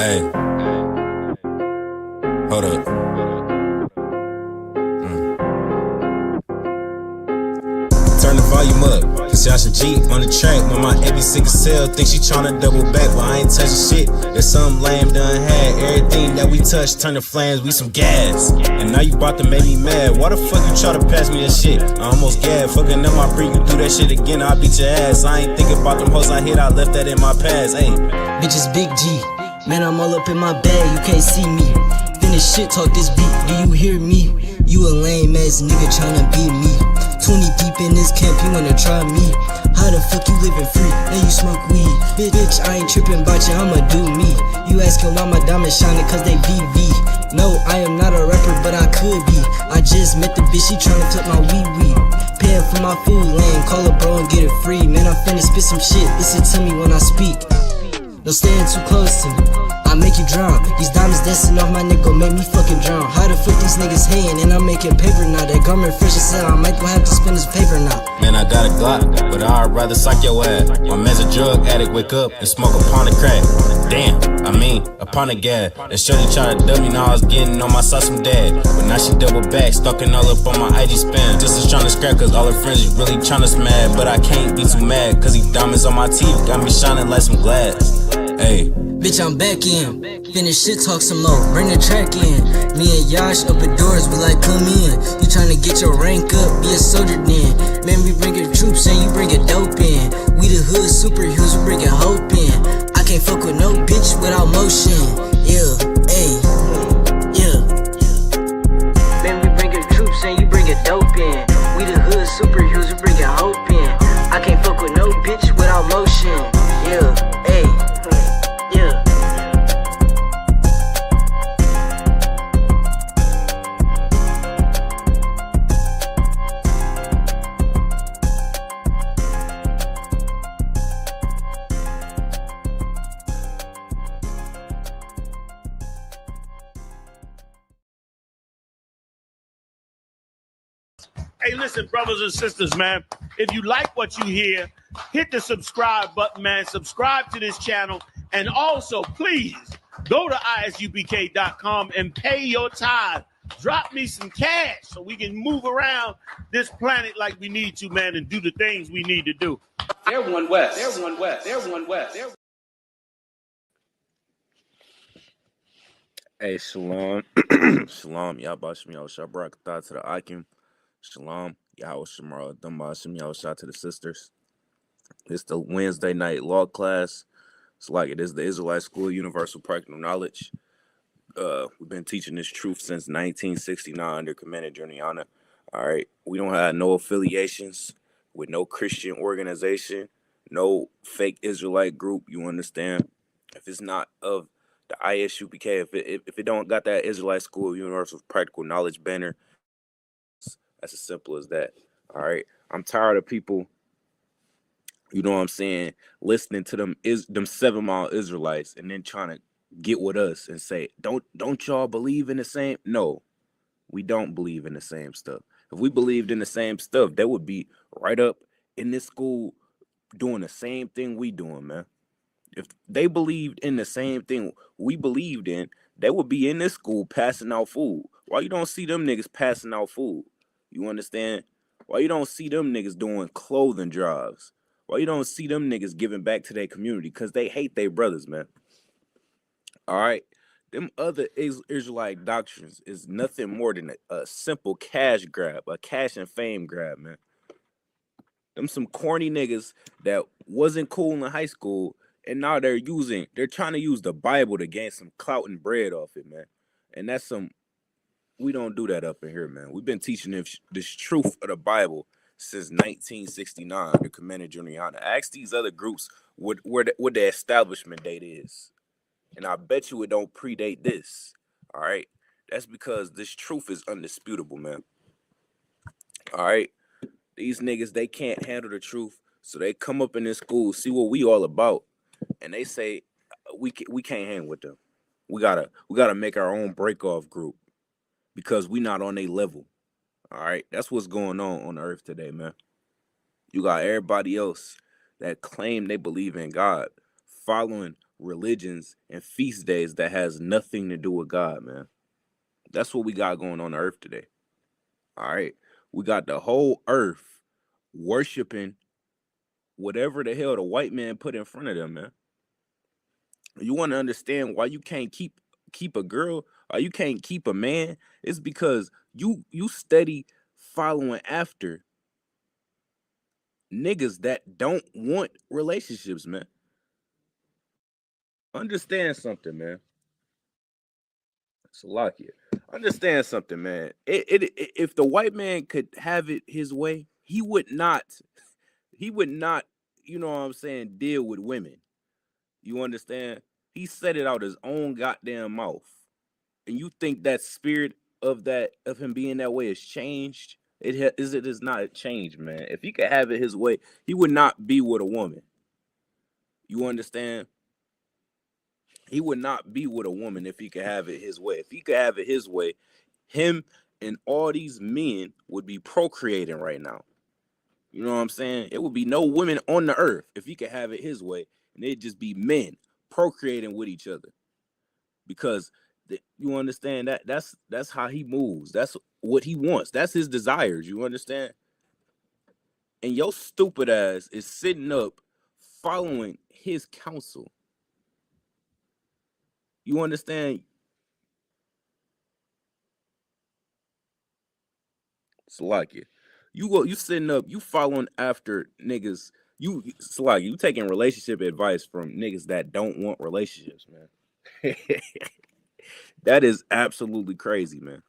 Hey, hold up. Turn the volume up, cause y'all should G on the track. When my AB6 cell think she tryna double back, but I ain't touching shit. There's something lame done had. Everything that we touch turn to flames, we some gas. And now you bout to make me mad. Why the fuck you try to pass me that shit? I almost gagged, fucking up my breath. You do that shit again, I'll beat your ass. I ain't thinking about them hoes I hit, I left that in my past. Hey, bitches big G, man, I'm all up in my bag, you can't see me. Finish shit, talk this beat, do you hear me? You a lame ass nigga tryna beat me. 20 deep in this camp, you wanna try me? How the fuck you living free, and you smoke weed? Bitch, I ain't tripping about you, I'ma do me. You asking why my diamonds shining, cause they VV. No, I am not a rapper, but I could be. I just met the bitch, she tryna flip my wee-wee. Paying for my food lane, call a bro and get it free. Man, I'm finna spit some shit, listen to me when I speak. Don't stand too close to me, I make you drown. These diamonds dancing off my neck gon' make me fucking drown. How the fuck these niggas hating and I'm making paper now? That garment fresh as hell, I might go have to spend this paper now. man, I got a Glock, but I'd rather sock your ass. My man's a drug addict, wake up and smoke a pound of crack. Damn, I mean, a pound of gas. That shorty try to dump me, now I was getting on my sauce from dad. But now she double back, stalking all up on my IG spam. Just is trying to scrap, cause all her friends is really trying to smash. But I can't be too mad, cause these diamonds on my teeth got me shining like some glass. Hey, bitch, I'm back in. Finish shit, talk some more. Bring the track in. Me and Yash open doors, we like come in. You tryna get your rank up, be a soldier then. Man, we bringin' troops and you bringin' dope in. We the hood superheroes, we bringin' hope in. I can't fuck with no bitch without motion. Yeah, ayy, yeah. Man, we bringin' troops and you bringin' dope in. We the hood superheroes, we bringin' hope in. I can't fuck with no bitch without motion. Yeah, ayy. Hey, listen, brothers and sisters, man. If you like what you hear, hit the subscribe button, man. Subscribe to this channel. And also, please, go to ISUPK.com and pay your tithe. Drop me some cash so we can move around this planet like we need to, man, and do the things we need to do. They're one West. They're one West. They're one West. Hey, shalom. Shalom. Yahba Shem Yahushua Barakatah to the Akim. Shalom. Yahweh Shemar Dumba Shem Yahushua to the sisters. It's the Wednesday night law class. It's like it is the Israelite School Universal Practical Knowledge. We've been teaching this truth since 1969 under Commander Juniana. All right. We don't have no affiliations with no Christian organization, no fake Israelite group. You understand? If it's not of the ISUPK, if it don't got that Israelite School Universal Practical Knowledge banner, that's as simple as that. All right. I'm tired of people, you know what I'm saying, listening to them 7-mile Israelites and then trying to get with us and say, don't y'all believe in the same? No, we don't believe in the same stuff. If we believed in the same stuff, they would be right up in this school doing the same thing we doing, man. If they believed in the same thing we believed in, they would be in this school passing out food. Why you don't see them niggas passing out food? You understand? Why you don't see them niggas doing clothing drives? Why you don't see them niggas giving back to their community? Because they hate their brothers, man. All right? Them other Israelite doctrines is nothing more than a simple cash grab, a cash and fame grab, man. Them some corny niggas that wasn't cool in high school, and now they're trying to use the Bible to gain some clout and bread off it, man. And that's we don't do that up in here, man. We've been teaching this truth of the Bible since 1969, the Commander Juniana. Ask these other groups what the establishment date is. And I bet you it don't predate this. All right? That's because this truth is undisputable, man. All right? These niggas, they can't handle the truth. So they come up in this school, see what we all about, and they say we can't hang with them. We gotta make our own break-off group because we not on their level. All right, that's what's going on earth today, man. You got everybody else that claim they believe in God following religions and feast days that has nothing to do with God, man. That's what we got going on earth today. All right. We got the whole earth worshiping whatever the hell the white man put in front of them, man. You want to understand why you can't keep a girl or you can't keep a man? It's because you steady following after niggas that don't want relationships, man. Understand something, man. Salakia. Understand something, man. If the white man could have it his way, he would not, you know what I'm saying, deal with women. You understand? He said it out his own goddamn mouth. And you think that spirit of him being that way has changed? It is not changed, man. If he could have it his way, he would not be with a woman. You understand? He would not be with a woman if he could have it his way. If he could have it his way, him and all these men would be procreating right now. You know what I'm saying? It would be no women on the earth if he could have it his way, and it'd just be men procreating with each other. Because you understand that's how he moves. That's what he wants. That's his desires. You understand? And your stupid ass is sitting up following his counsel. You understand? Salakia. You sitting up, you following after niggas. Salakia, you taking relationship advice from niggas that don't want relationships, man. That is absolutely crazy, man.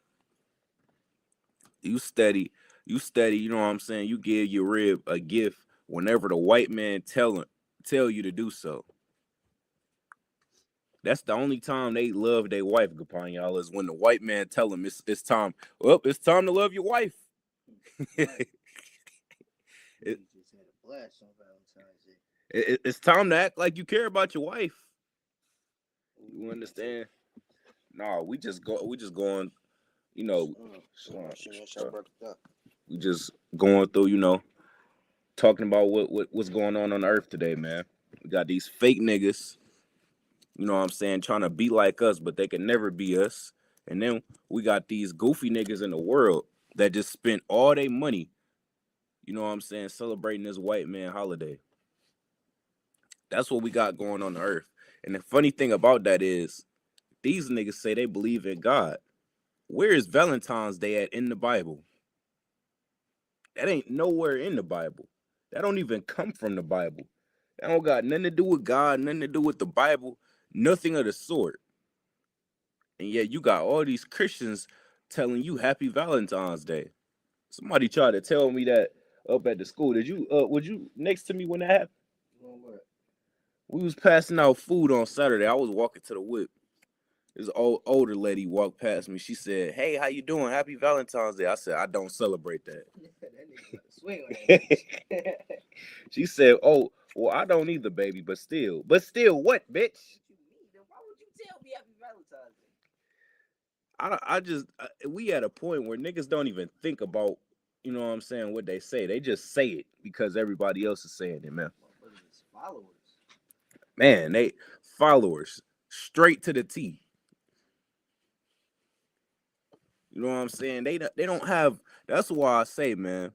You steady, you know what I'm saying? You give your rib a gift whenever the white man tell you to do so. That's the only time they love their wife, Gapan, y'all, is when the white man tell them it's time. Well, it's time to love your wife. It's time to act like you care about your wife. You understand? No, we just going, you know, we just going through, you know, talking about what's going on earth today, man. We got these fake niggas, you know what I'm saying, trying to be like us, but they can never be us. And then we got these goofy niggas in the world that just spent all their money, you know what I'm saying, celebrating this white man holiday. That's what we got going on earth. And the funny thing about that is these niggas say they believe in God. Where is Valentine's Day at in the Bible? That ain't nowhere in the Bible. That don't even come from the Bible. That don't got nothing to do with God, nothing to do with the Bible, nothing of the sort. And yet you got all these Christians telling you Happy Valentine's Day. Somebody tried to tell me that up at the school. Would you next to me when that happened? We was passing out food on Saturday. I was walking to the whip. This older lady walked past me. She said, "Hey, how you doing? Happy Valentine's Day." I said, "I don't celebrate that." She said, "Oh, well, I don't either, baby, but still what, bitch?" Why would you tell me Happy Valentine's Day? I just we at a point where niggas don't even think about, you know what I'm saying, what they say. They just say it because everybody else is saying it, man. Followers. Man, they followers straight to the T. You know what I'm saying? They don't have. That's why I say, man,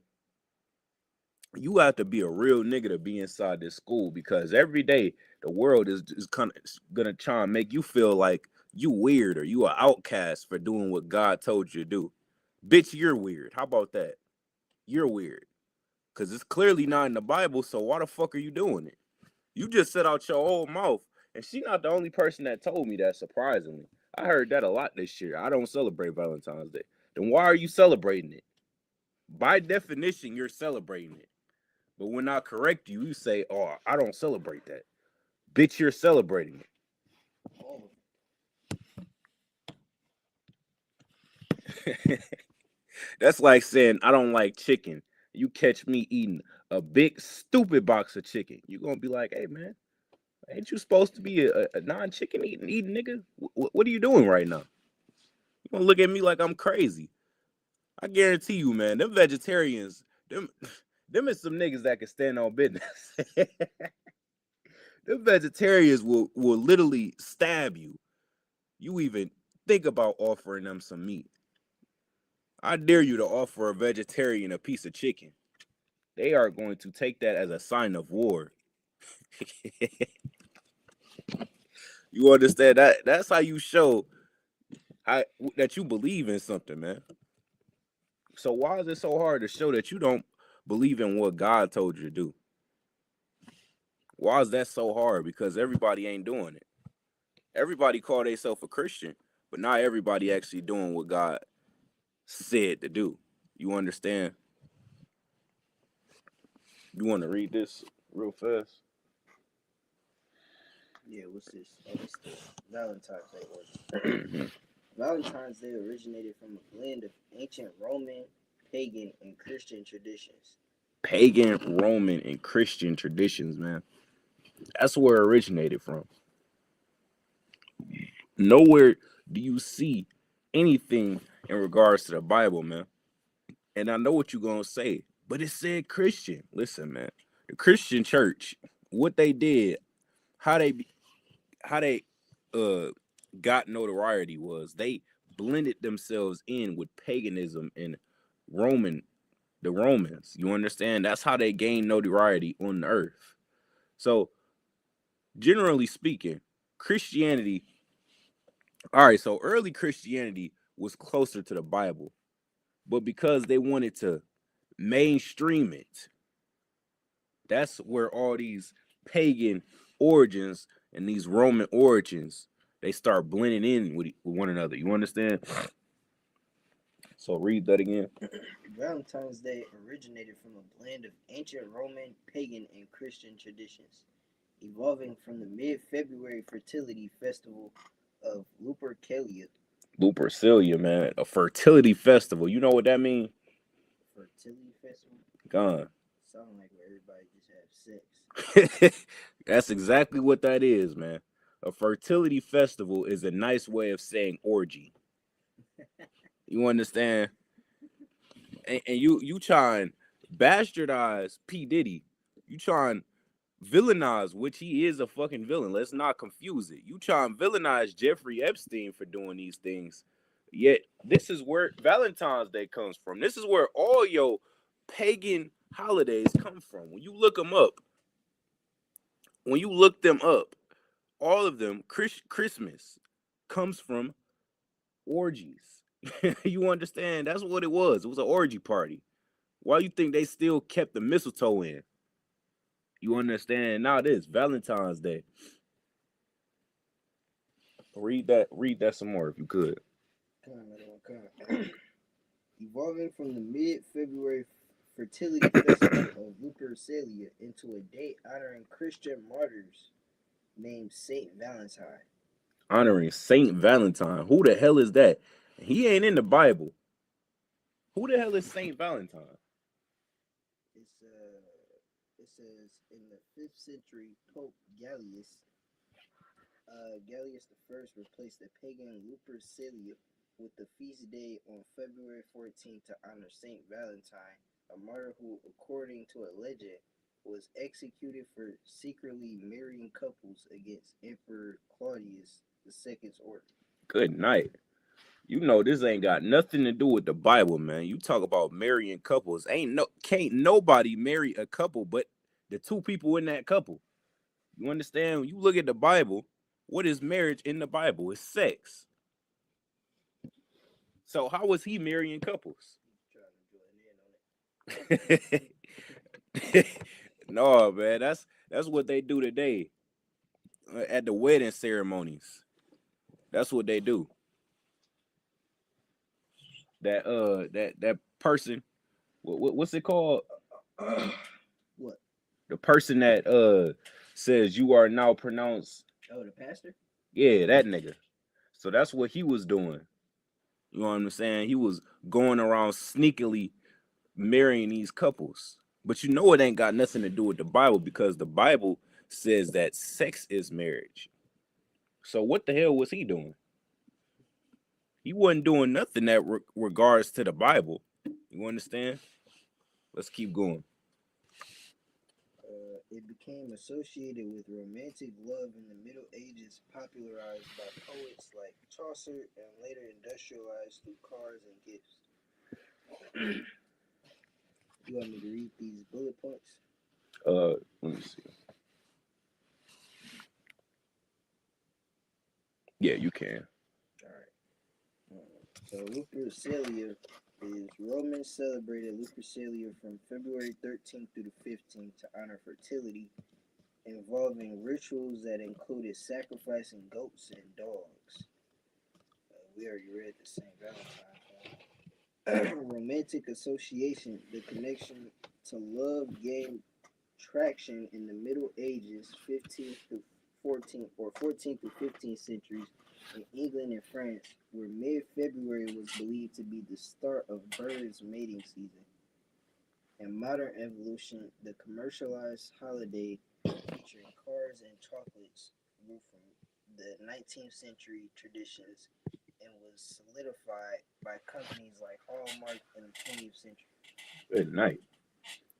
you have to be a real nigga to be inside this school, because every day the world is kind of gonna try and make you feel like you weird or you an outcast for doing what God told you to do. Bitch, you're weird. How about that? You're weird. Because it's clearly not in the Bible, so why the fuck are you doing it? You just said out your old mouth, and she not the only person that told me that, surprisingly. I heard that a lot this year. I don't celebrate Valentine's Day. Then why are you celebrating it? By definition, you're celebrating it. But when I correct you, you say, "Oh, I don't celebrate that." Bitch, you're celebrating it. That's like saying, "I don't like chicken." You catch me eating a big, stupid box of chicken. You're going to be like, "Hey, man, ain't you supposed to be a non-chicken eating nigga? What are you doing right now?" You're going to look at me like I'm crazy. I guarantee you, man, them vegetarians, them is some niggas that can stand on business. Them vegetarians will literally stab you. You even think about offering them some meat. I dare you to offer a vegetarian a piece of chicken. They are going to take that as a sign of war. You understand that? That's how you show that you believe in something, man. So why is it so hard to show that you don't believe in what God told you to do? Why is that so hard? Because everybody ain't doing it. Everybody call themselves a Christian, but not everybody actually doing what God said to do. You understand? You want to read this real fast? Yeah, what's this? Oh, it's the Valentine's Day order. Valentine's Day originated from a blend of ancient Roman, pagan, and Christian traditions. Pagan, Roman, and Christian traditions, man. That's where it originated from. Nowhere do you see anything in regards to the Bible, man. And I know what you're gonna say, but it said Christian. Listen, man, the Christian church, what they did, how they got notoriety was they blended themselves in with paganism and the Romans. You understand? That's how they gained notoriety on the earth. So generally speaking, Christianity, all right, so early Christianity was closer to the Bible, but because they wanted to mainstream it, that's where all these pagan origins and these Roman origins, they start blending in with one another. You understand? So read that again. Valentine's Day originated from a blend of ancient Roman, pagan, and Christian traditions, evolving from the mid-February fertility festival of Lupercalia. Lupercalia, man, a fertility festival. You know what that means? Fertility festival? Gone. Sound like where everybody just have sex. That's exactly what that is, man. A fertility festival is a nice way of saying orgy. You understand? And you try and bastardize P. Diddy. You try and villainize, which he is a fucking villain. Let's not confuse it. You try and villainize Jeffrey Epstein for doing these things. Yet this is where Valentine's Day comes from. This is where all your pagan holidays come from. When you look them up, all of them, Christmas comes from orgies. You understand? That's what it was. It was an orgy party. Why you think they still kept the mistletoe in? You understand? Now this Valentine's Day. Read that some more if you could. Evolving from the mid-February fertility festival of Lupercalia into a day honoring Christian martyrs named Saint Valentine. Honoring Saint Valentine. Who the hell is that? He ain't in the Bible. Who the hell is Saint Valentine? It says in the 5th century, Pope Gallius I replaced the pagan Lupercalia with the feast day on February 14th to honor Saint Valentine, a martyr who, according to a legend, was executed for secretly marrying couples against Emperor Claudius II's order. Good night. You know this ain't got nothing to do with the Bible, man. You talk about marrying couples. Can't nobody marry a couple but the two people in that couple. You understand? When you look at the Bible, what is marriage in the Bible? It's sex. So how was he marrying couples? No, man, that's what they do today at the wedding ceremonies. That's what they do. That person, what's it called? What? The person that says you are now pronounced. Oh, the pastor? Yeah, that nigga. So that's what he was doing. You know what I'm saying? He was going around sneakily marrying these couples. But you know it ain't got nothing to do with the Bible because the Bible says that sex is marriage. So what the hell was he doing? He wasn't doing nothing that regards to the Bible. You understand? Let's keep going. It became associated with romantic love in the Middle Ages, popularized by poets like Chaucer and later industrialized through cars and gifts. You want me to read these bullet points? Let me see. Yeah, you can. All right. So Lupercalia is Romans celebrated Lupercalia from February 13th through the 15th to honor fertility, involving rituals that included sacrificing goats and dogs. We already read the St. Valentine's one. Romantic association, the connection to love gained traction in the Middle Ages, 15th to 14th or 14th to 15th centuries in England and France, where mid-February was believed to be the start of birds' mating season. In modern evolution, the commercialized holiday featuring cars and chocolates grew from the 19th century traditions and was solidified by companies like Hallmark in the 20th century. Good night.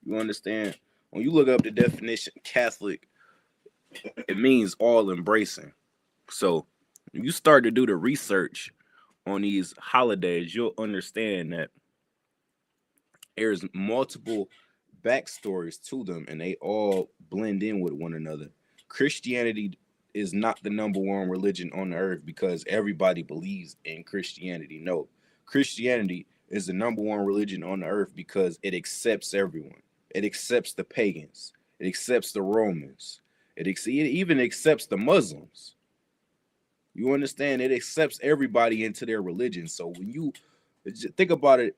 You understand? When you look up the definition Catholic, it means all embracing. So when you start to do the research on these holidays, you'll understand that there's multiple backstories to them and they all blend in with one another. Christianity is not the number one religion on the earth because everybody believes in Christianity. No, Christianity is the number one religion on the earth because it accepts everyone. It accepts the pagans. It accepts the Romans. It even accepts the Muslims. You understand? It accepts everybody into their religion. So when you think about it,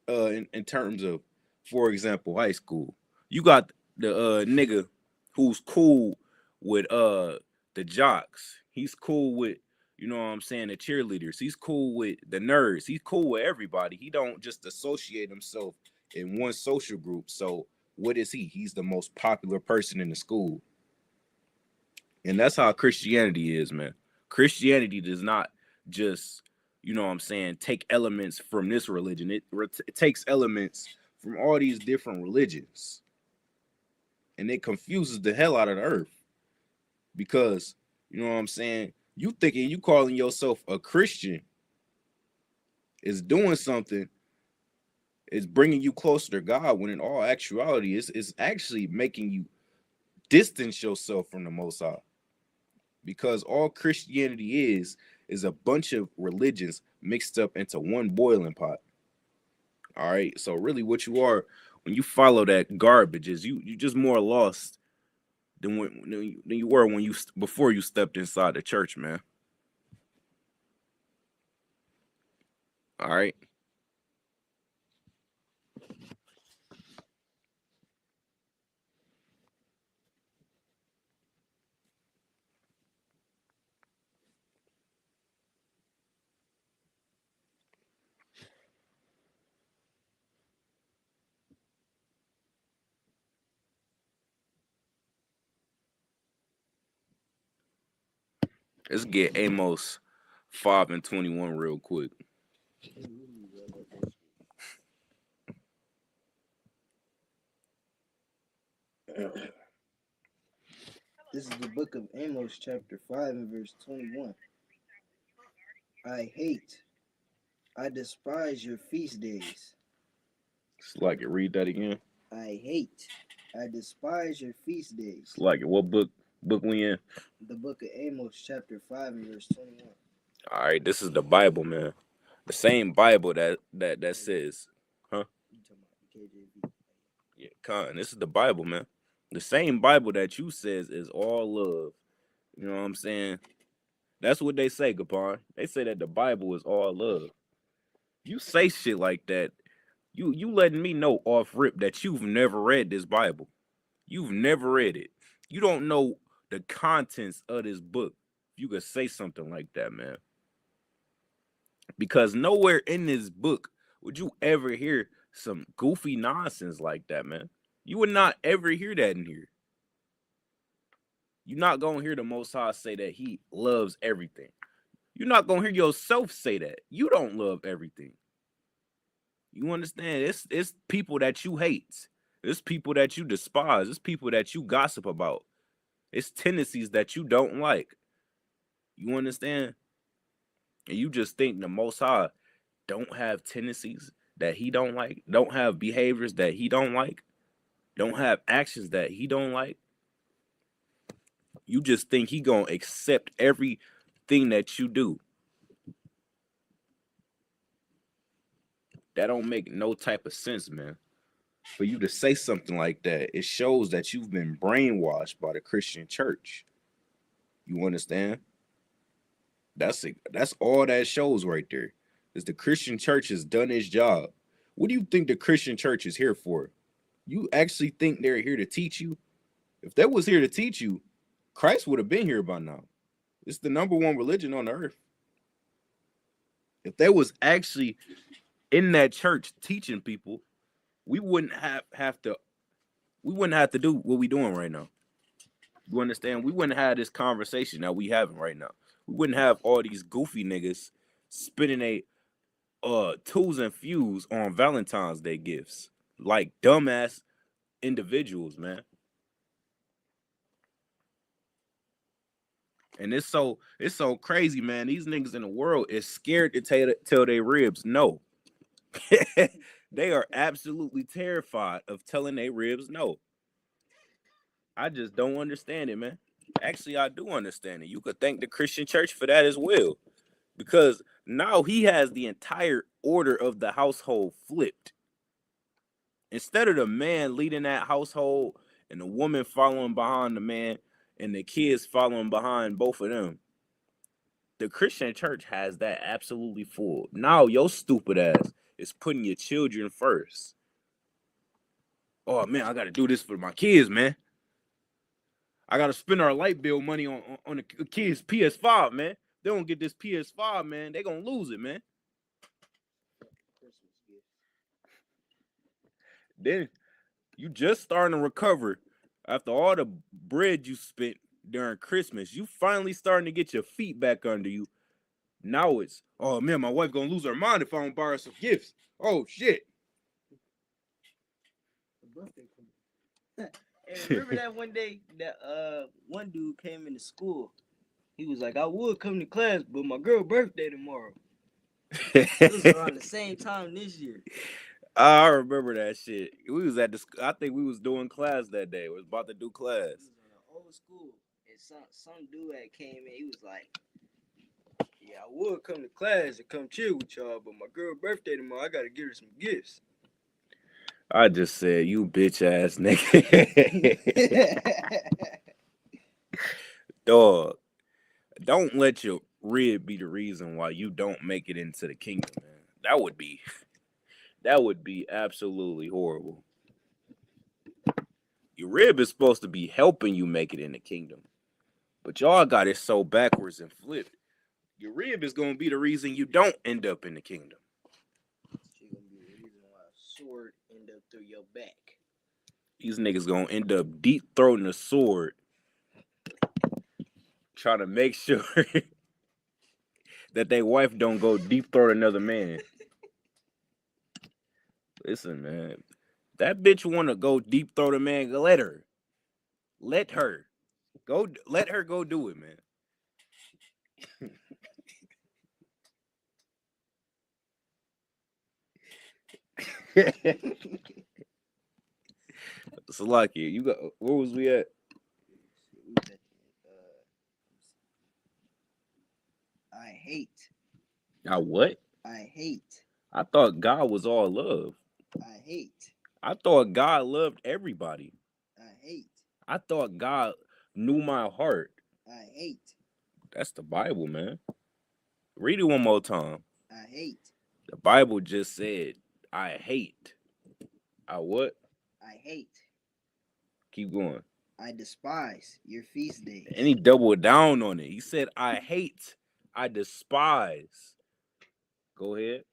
in terms of, for example, high school, you got the nigga who's cool with the jocks. He's cool with, you know what I'm saying, the cheerleaders. He's cool with the nerds. He's cool with everybody. He don't just associate himself in one social group. So what is he? He's the most popular person in the school. And that's how Christianity is, man. Christianity does not just, you know what I'm saying, take elements from this religion. It takes elements from all these different religions. And it confuses the hell out of the earth. Because, you know what I'm saying, you thinking you calling yourself a Christian is doing something, is bringing you closer to God, when in all actuality, it's actually making you distance yourself from the Most High. Because all Christianity is a bunch of religions mixed up into one boiling pot. All right. So really what you are when you follow that garbage is you just more lost than you were when before you stepped inside the church, man. All right. Let's get Amos 5:21 real quick. This is the book of Amos, chapter 5, and verse 21. I despise your feast days. It's like it. Read that again. I despise your feast days. It's like it. What book we in? The book of Amos, chapter 5, and verse 21. All right, this is the Bible, man. The same Bible that says, huh? You talking about the KJV? Yeah, Con. This is the Bible, man. The same Bible that you says is all love. You know what I'm saying? That's what they say, Gapon. They say that the Bible is all love. You say shit like that, you letting me know off rip that you've never read this Bible. You've never read it. You don't know the contents of this book. You could say something like that, man. Because nowhere in this book would you ever hear some goofy nonsense like that, man. You would not ever hear that in here. You're not going to hear the Most High say that he loves everything. You're not going to hear yourself say that. You don't love everything. You understand? It's people that you hate. It's people that you despise. It's people that you gossip about. It's tendencies that you don't like. You understand? And you just think the Most High don't have tendencies that he don't like, don't have behaviors that he don't like, don't have actions that he don't like. You just think he gonna accept everything that you do. That don't make no type of sense, man. For you to say something like that, it shows that you've been brainwashed by the Christian church. You understand? That's it. That's all that shows right there. Is the Christian church has done its job. What do you think the Christian church is here for? You actually think they're here to teach you? If they was here to teach you, Christ would have been here by now. It's the number one religion on the earth. If they was actually in that church teaching people, we wouldn't have to do what we doing right now. You understand? We wouldn't have this conversation that we having right now. We wouldn't have all these goofy niggas spending a twos and fews on Valentine's Day gifts like dumbass individuals, man. And it's so crazy, man. These niggas in the world is scared to tell their ribs no. They are absolutely terrified of telling their ribs no. I just don't understand it, man. Actually, I do understand it. You could thank the Christian church for that as well. Because now he has the entire order of the household flipped. Instead of the man leading that household and the woman following behind the man and the kids following behind both of them, the Christian church has that absolutely full. Now your stupid ass is putting your children first. Oh, man, I got to do this for my kids, man. I got to spend our light bill money on the kids' PS5, man. They don't get this PS5, man. They going to lose it, man. Then you just starting to recover after all the bread you spent during Christmas. You finally starting to get your feet back under you. Now it's, oh, man, my wife going to lose her mind if I don't buy her some gifts. Oh, shit. Hey, remember that one day that one dude came into school? He was like, I would come to class, but my girl's birthday tomorrow. It was around the same time this year. I remember that shit. We was at I think we was doing class that day. We was about to do class. He was in an old school, and some dude that came in, he was like, yeah, I would come to class and come chill with y'all, but my girl's birthday tomorrow, I gotta give her some gifts. I just said, you bitch ass nigga. Dog, don't let your rib be the reason why you don't make it into the kingdom, man. That would be absolutely horrible. Your rib is supposed to be helping you make it in the kingdom. But y'all got it so backwards and flipped. Your rib is going to be the reason you don't end up in the kingdom. She's going to be the reason why a sword end up through your back. These niggas going to end up deep throating a sword. Trying to make sure that their wife don't go deep throat another man. Listen, man. That bitch want to go deep throat a man. Let her. Let her. Let her go do it, man. Salakia, you got, where was we at? I hate. I what? I hate. I thought God was all love. I hate. I thought God loved everybody. I hate. I thought God knew my heart. I hate. That's the Bible, man. Read it one more time. I hate. The Bible just said, I hate. I what? I hate. Keep going. I despise your feast days. And he doubled down on it. He said, I hate. I despise. Go ahead.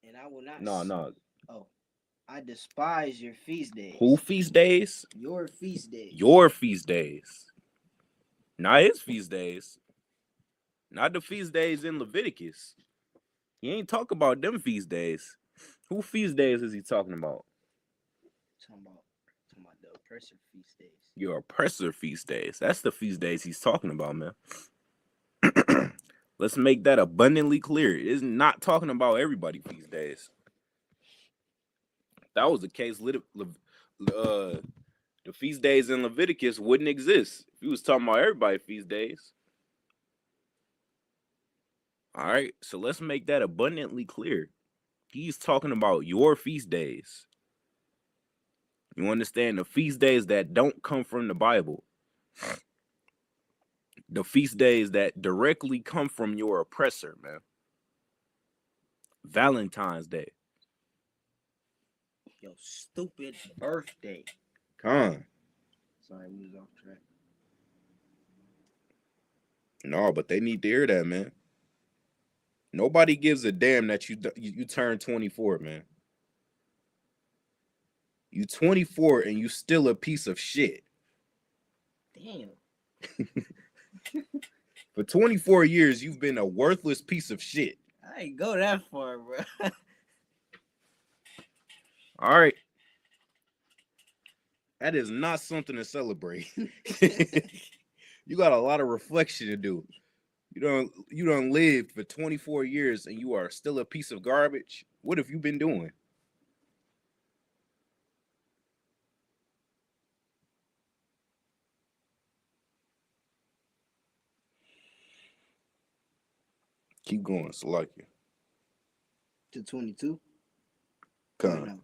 And I will not. No. Oh. I despise your feast days. Who feast days? Your feast days. Your feast days. Not his feast days. Not the feast days in Leviticus. He ain't talk about them feast days. Who feast days is he talking about? Talking about oppressor feast days. Your oppressor feast days. That's the feast days he's talking about, man. Let's make that abundantly clear. It is not talking about everybody feast days. If that was the case, the feast days in Leviticus wouldn't exist. If he was talking about everybody feast days. All right, so let's make that abundantly clear. He's talking about your feast days. You understand? The feast days that don't come from the Bible. The feast days that directly come from your oppressor, man. Valentine's Day. Yo, stupid birthday. Con. Sorry, we was off track. No, but they need to hear that, man. Nobody gives a damn that you turn 24, man. You 24 and you still a piece of shit. Damn. For 24 years, you've been a worthless piece of shit. I ain't go that far, bro. All right. That is not something to celebrate. You got a lot of reflection to do. You don't live for 24 years and you are still a piece of garbage. What have you been doing? Keep going, Salakia. To 22. Come.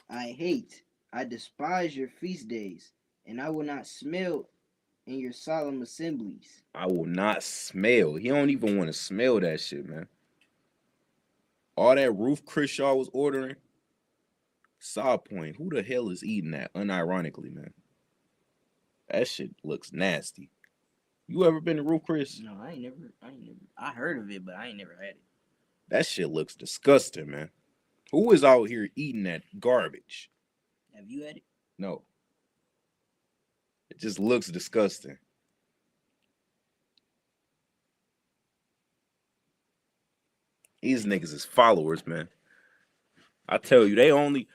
I despise your feast days, and I will not smell in your solemn assemblies. I will not smell. He don't even want to smell that shit, man. All that roof Chris y'all was ordering. Side point. Who the hell is eating that? Unironically, man. That shit looks nasty. You ever been to Roof Chris? No, I ain't never. I heard of it, but I ain't never had it. That shit looks disgusting, man. Who is out here eating that garbage? Have you had it? No. It just looks disgusting. These niggas is followers, man. I tell you, they only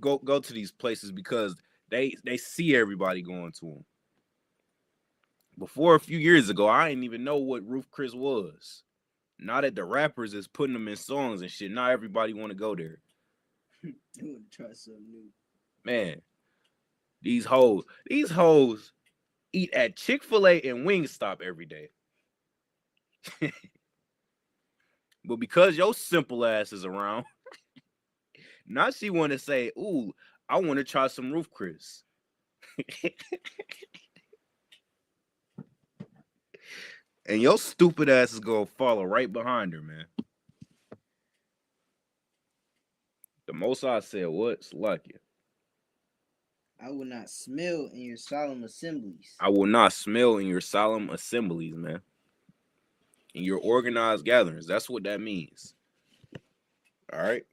go to these places because they see everybody going to them. Before a few years ago, I didn't even know what Roof Chris was. Now that the rappers is putting them in songs and shit, now everybody want to go there. They want to try something new. Man, these hoes eat at Chick-fil-A and Wingstop every day. But because your simple ass is around, now she want to say, ooh, I want to try some Roof Chris. And your stupid ass is going to follow right behind her, man. The most I said, what's lucky? I will not smell in your solemn assemblies. I will not smell in your solemn assemblies, man. In your organized gatherings. That's what that means. All right?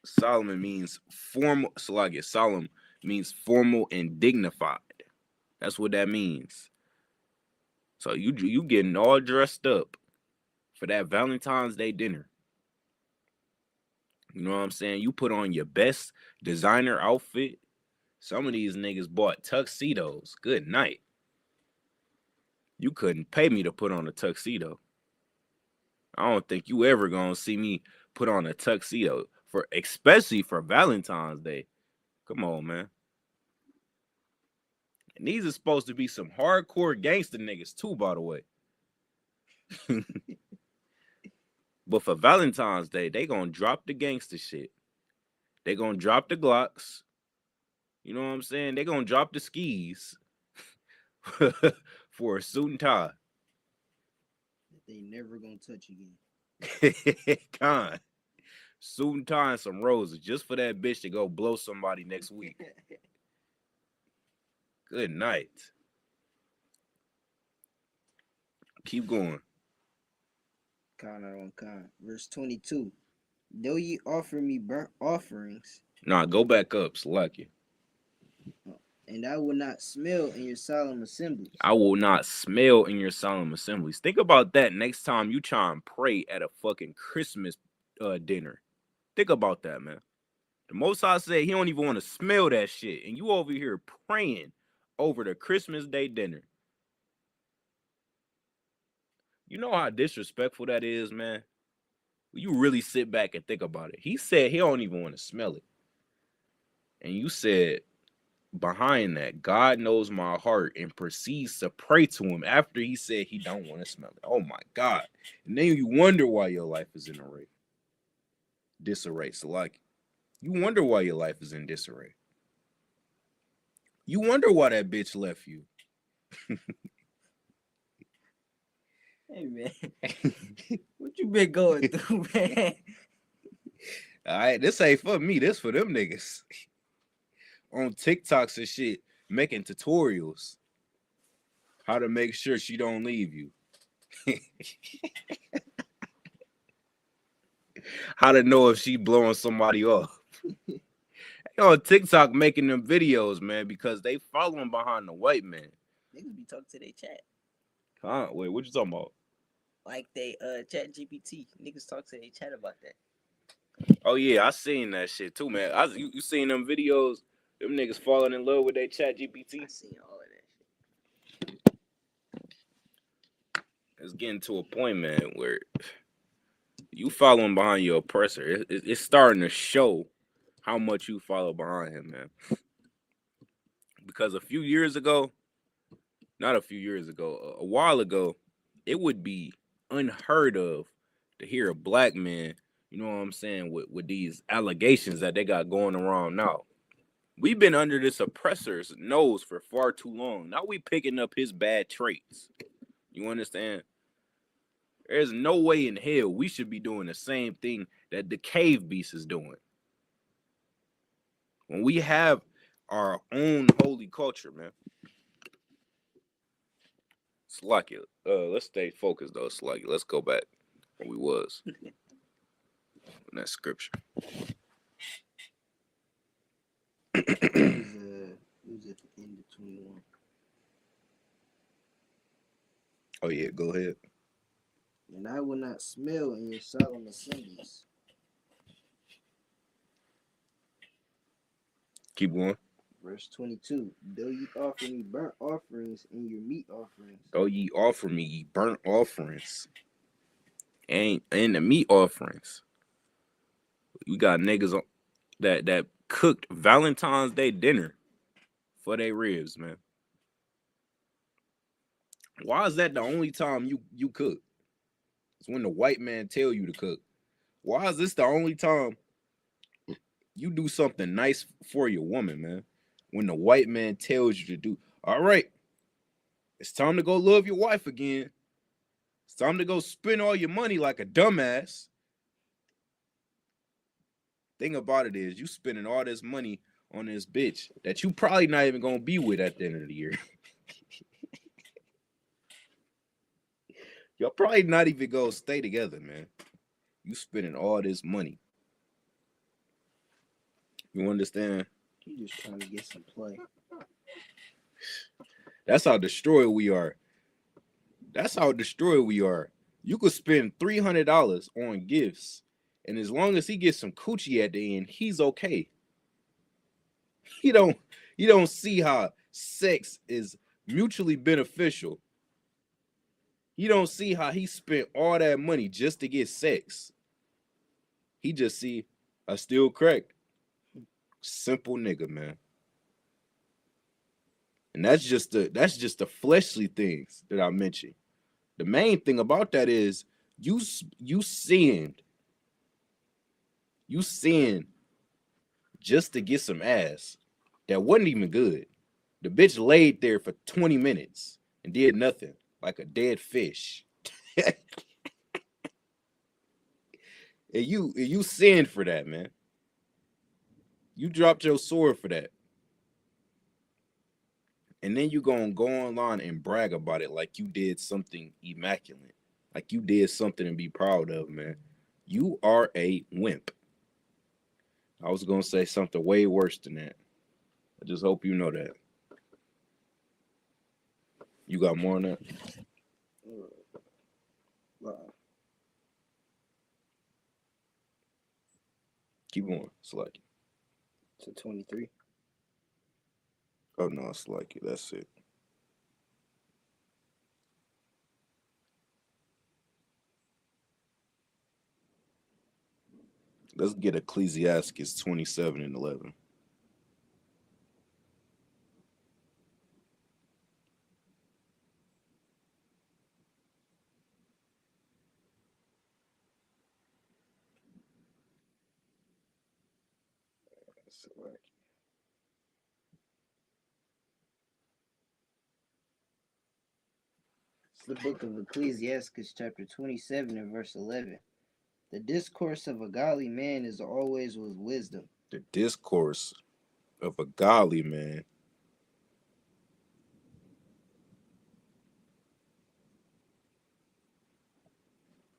Solemn means formal. Solemn means formal and dignified. That's what that means. So you getting all dressed up for that Valentine's Day dinner. You know what I'm saying? You put on your best designer outfit. Some of these niggas bought tuxedos. Good night. You couldn't pay me to put on a tuxedo. I don't think you ever gonna see me put on a tuxedo, especially for Valentine's Day. Come on, man. And these are supposed to be some hardcore gangster niggas too, by the way. But for Valentine's Day, they gonna drop the gangster shit. They gonna drop the Glocks. You know what I'm saying? They gonna drop the skis for a suit and tie. That they never gonna touch again. Con. Suit and tie and some roses just for that bitch to go blow somebody next week. Good night. Keep going. Con. Verse 22. Though ye offer me burnt offerings. Nah, go back up, Slacky. And I will not smell in your solemn assemblies. I will not smell in your solemn assemblies. Think about that next time you try and pray at a fucking Christmas dinner. Think about that, man. The Most High said he don't even want to smell that shit, and you over here praying over the Christmas Day dinner. You know how disrespectful that is, man? You really sit back and think about it. He said he don't even want to smell it. And you said behind that, God knows my heart, and proceeds to pray to him after he said he don't want to smell it. Oh my God. And then you wonder why your life is in disarray. So like, you wonder why your life is in disarray. You wonder why that bitch left you. Hey, man. What you been going through, man? All right, this ain't for me. This for them niggas. On TikToks and shit, making tutorials. How to make sure she don't leave you. How to know if she blowing somebody off. On TikTok making them videos, man, because they following behind the white man. Niggas be talking to their chat. Huh? Wait, what you talking about? Like they chat GPT. Niggas talk to their chat about that. Oh yeah, I seen that shit too, man. You seen them videos? Them niggas falling in love with their chat GPT? I seen all of that shit. It's getting to a point, man, where you following behind your oppressor. It's starting to show how much you follow behind him, man. Because a while ago, it would be unheard of to hear a black man, you know what I'm saying, with these allegations that they got going around now. We've been under this oppressor's nose for far too long. Now we picking up his bad traits. You understand? There's no way in hell we should be doing the same thing that the cave beast is doing. When we have our own holy culture, man. Slack it. Let's stay focused though. Slack it. Let's go back where we was in that scripture. It was at the end of 21. Oh yeah, go ahead. And I will not smell in your solemn assemblies. Keep going. Verse 22. Though ye offer me burnt offerings and your meat offerings. Though ye offer me ye burnt offerings and the meat offerings. We got niggas that cooked Valentine's Day dinner for their ribs, man. Why is that the only time you cook? It's when the white man tell you to cook. Why is this the only time you do something nice for your woman, man? When the white man tells you to do, all right, it's time to go love your wife again. It's time to go spend all your money like a dumbass. Thing about it is, you spending all this money on this bitch that you probably not even gonna be with at the end of the year. Y'all probably not even gonna stay together, man. You spending all this money. You understand? You just trying to get some play. That's how destroyed we are. That's how destroyed we are. You could spend $300 on gifts, and as long as he gets some coochie at the end, he's okay. You don't see how sex is mutually beneficial. You don't see how he spent all that money just to get sex. He just see I still cracked. Simple nigga, man. And that's just the fleshly things that I mentioned. The main thing about that is you sinned. You sinned just to get some ass that wasn't even good. The bitch laid there for 20 minutes and did nothing, like a dead fish. And you sinned for that, man. You dropped your sword for that. And then you gonna go online and brag about it like you did something immaculate. Like you did something to be proud of, man. You are a wimp. I was gonna say something way worse than that. I just hope you know that. You got more on that? Wow. Keep going. Select it. to 23. Oh no, select it. That's it. Let's get Ecclesiastes 27 and 11. Select. It's the book of Ecclesiastes, chapter 27, and verse 11. The discourse of a godly man is always with wisdom. The discourse of a godly man.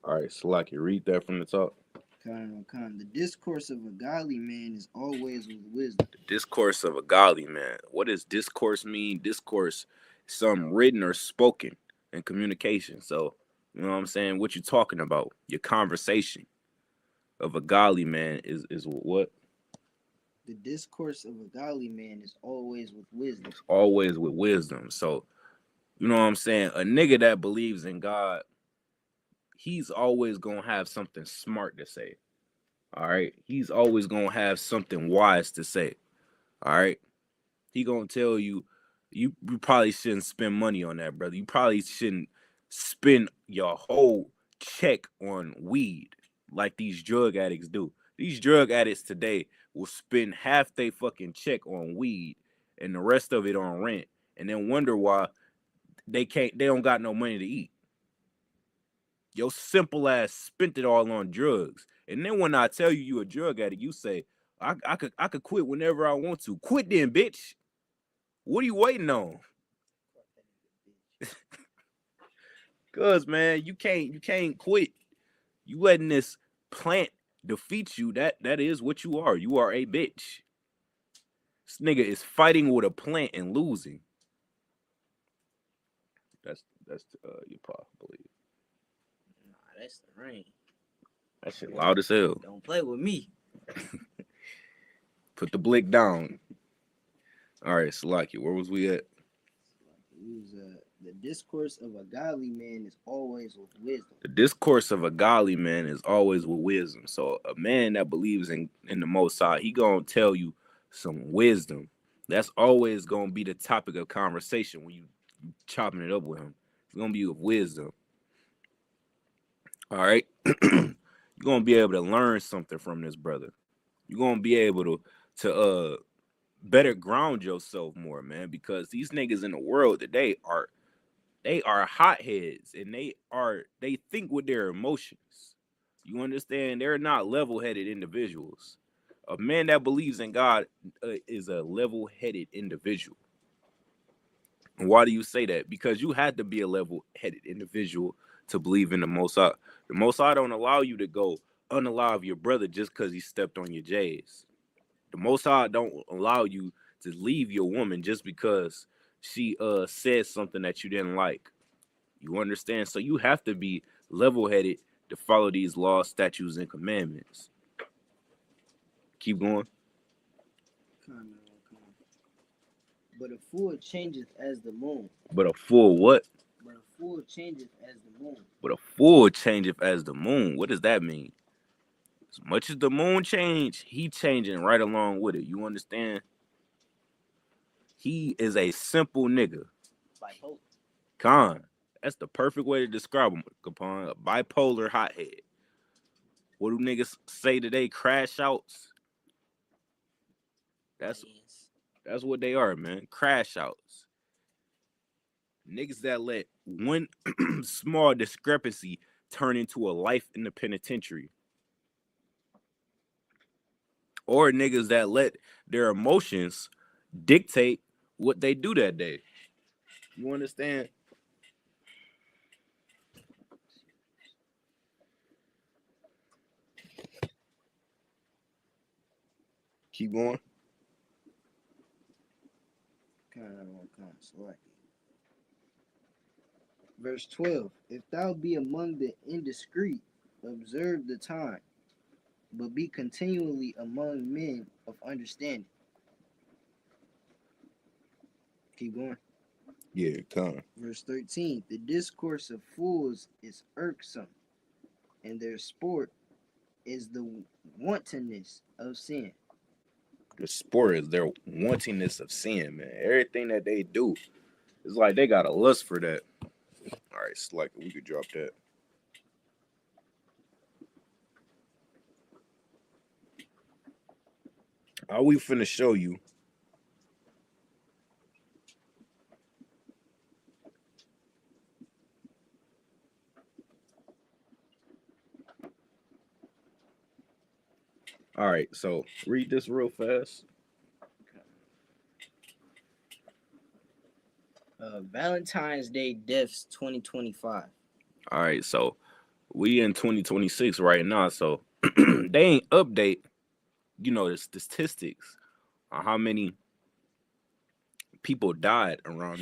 All right, select it. Read that from the top. The discourse of a godly man is always with wisdom. The discourse of a godly man. What does discourse mean? Discourse is something written or spoken in communication. So, you know what I'm saying? What you talking about? Your conversation of a godly man is what? The discourse of a godly man is always with wisdom. It's always with wisdom. So, you know what I'm saying? A nigga that believes in God, he's always gonna have something smart to say. All right. He's always gonna have something wise to say. All right. He gonna tell you, you probably shouldn't spend money on that, brother. You probably shouldn't spend your whole check on weed like these drug addicts do. These drug addicts today will spend half their fucking check on weed and the rest of it on rent, and then wonder why they don't got no money to eat. Your simple ass spent it all on drugs. And then when I tell you a drug addict, you say, I could quit whenever I want to. Quit then, bitch. What are you waiting on? Cause man, you can't quit. You letting this plant defeat you. That is what you are. You are a bitch. This nigga is fighting with a plant and losing. That's your pop, I believe. Nah, that's the rain. That shit loud as hell. Don't play with me. Put the blick down. All right, Salaki, where was we at? The discourse of a godly man is always with wisdom. The discourse of a godly man is always with wisdom. So a man that believes in the Most High, he gonna tell you some wisdom. That's always gonna be the topic of conversation when you chopping it up with him. It's gonna be with wisdom. All right, you're gonna be able to learn something from this brother. You're gonna be able to better ground yourself more, man, because these niggas in the world today are hotheads and they think with their emotions. You understand? They're not level-headed individuals. A man that believes in God is a level-headed individual. And why do you say that? Because you had to be a level-headed individual to believe in the Most High. The Most High don't allow you to go unalive your brother just because he stepped on your J's. The Most High don't allow you to leave your woman just because she said something that you didn't like. You understand? So you have to be level-headed to follow these laws, statutes, and commandments. Keep going. But a fool changeth as the moon. But a fool what? But a fool changeth as the moon. But a fool changeth as the moon. What does that mean? As much as the moon change, he changing right along with it. You understand? He is a simple nigga. Bipolar. Con. That's the perfect way to describe him, Capone. A bipolar hothead. What do niggas say today? Crash outs. That's what they are, man. Crash outs. Niggas that let one small discrepancy turn into a life in the penitentiary. Or niggas that let their emotions dictate what they do that day. You understand? Keep going. Verse 12. If thou be among the indiscreet, observe the time. but be continually among men of understanding. Keep going. Yeah, come. Verse 13. The discourse of fools is irksome, and their sport is the wantonness of sin. The sport is their wantingness of sin, man. Everything that they do, it's like they got a lust for that. All right, select it. We could drop that. All we finna show you. All right, so read this real fast. Valentine's Day deaths 2025. All right, so we in 2026 right now, so they ain't update, the statistics on how many people died around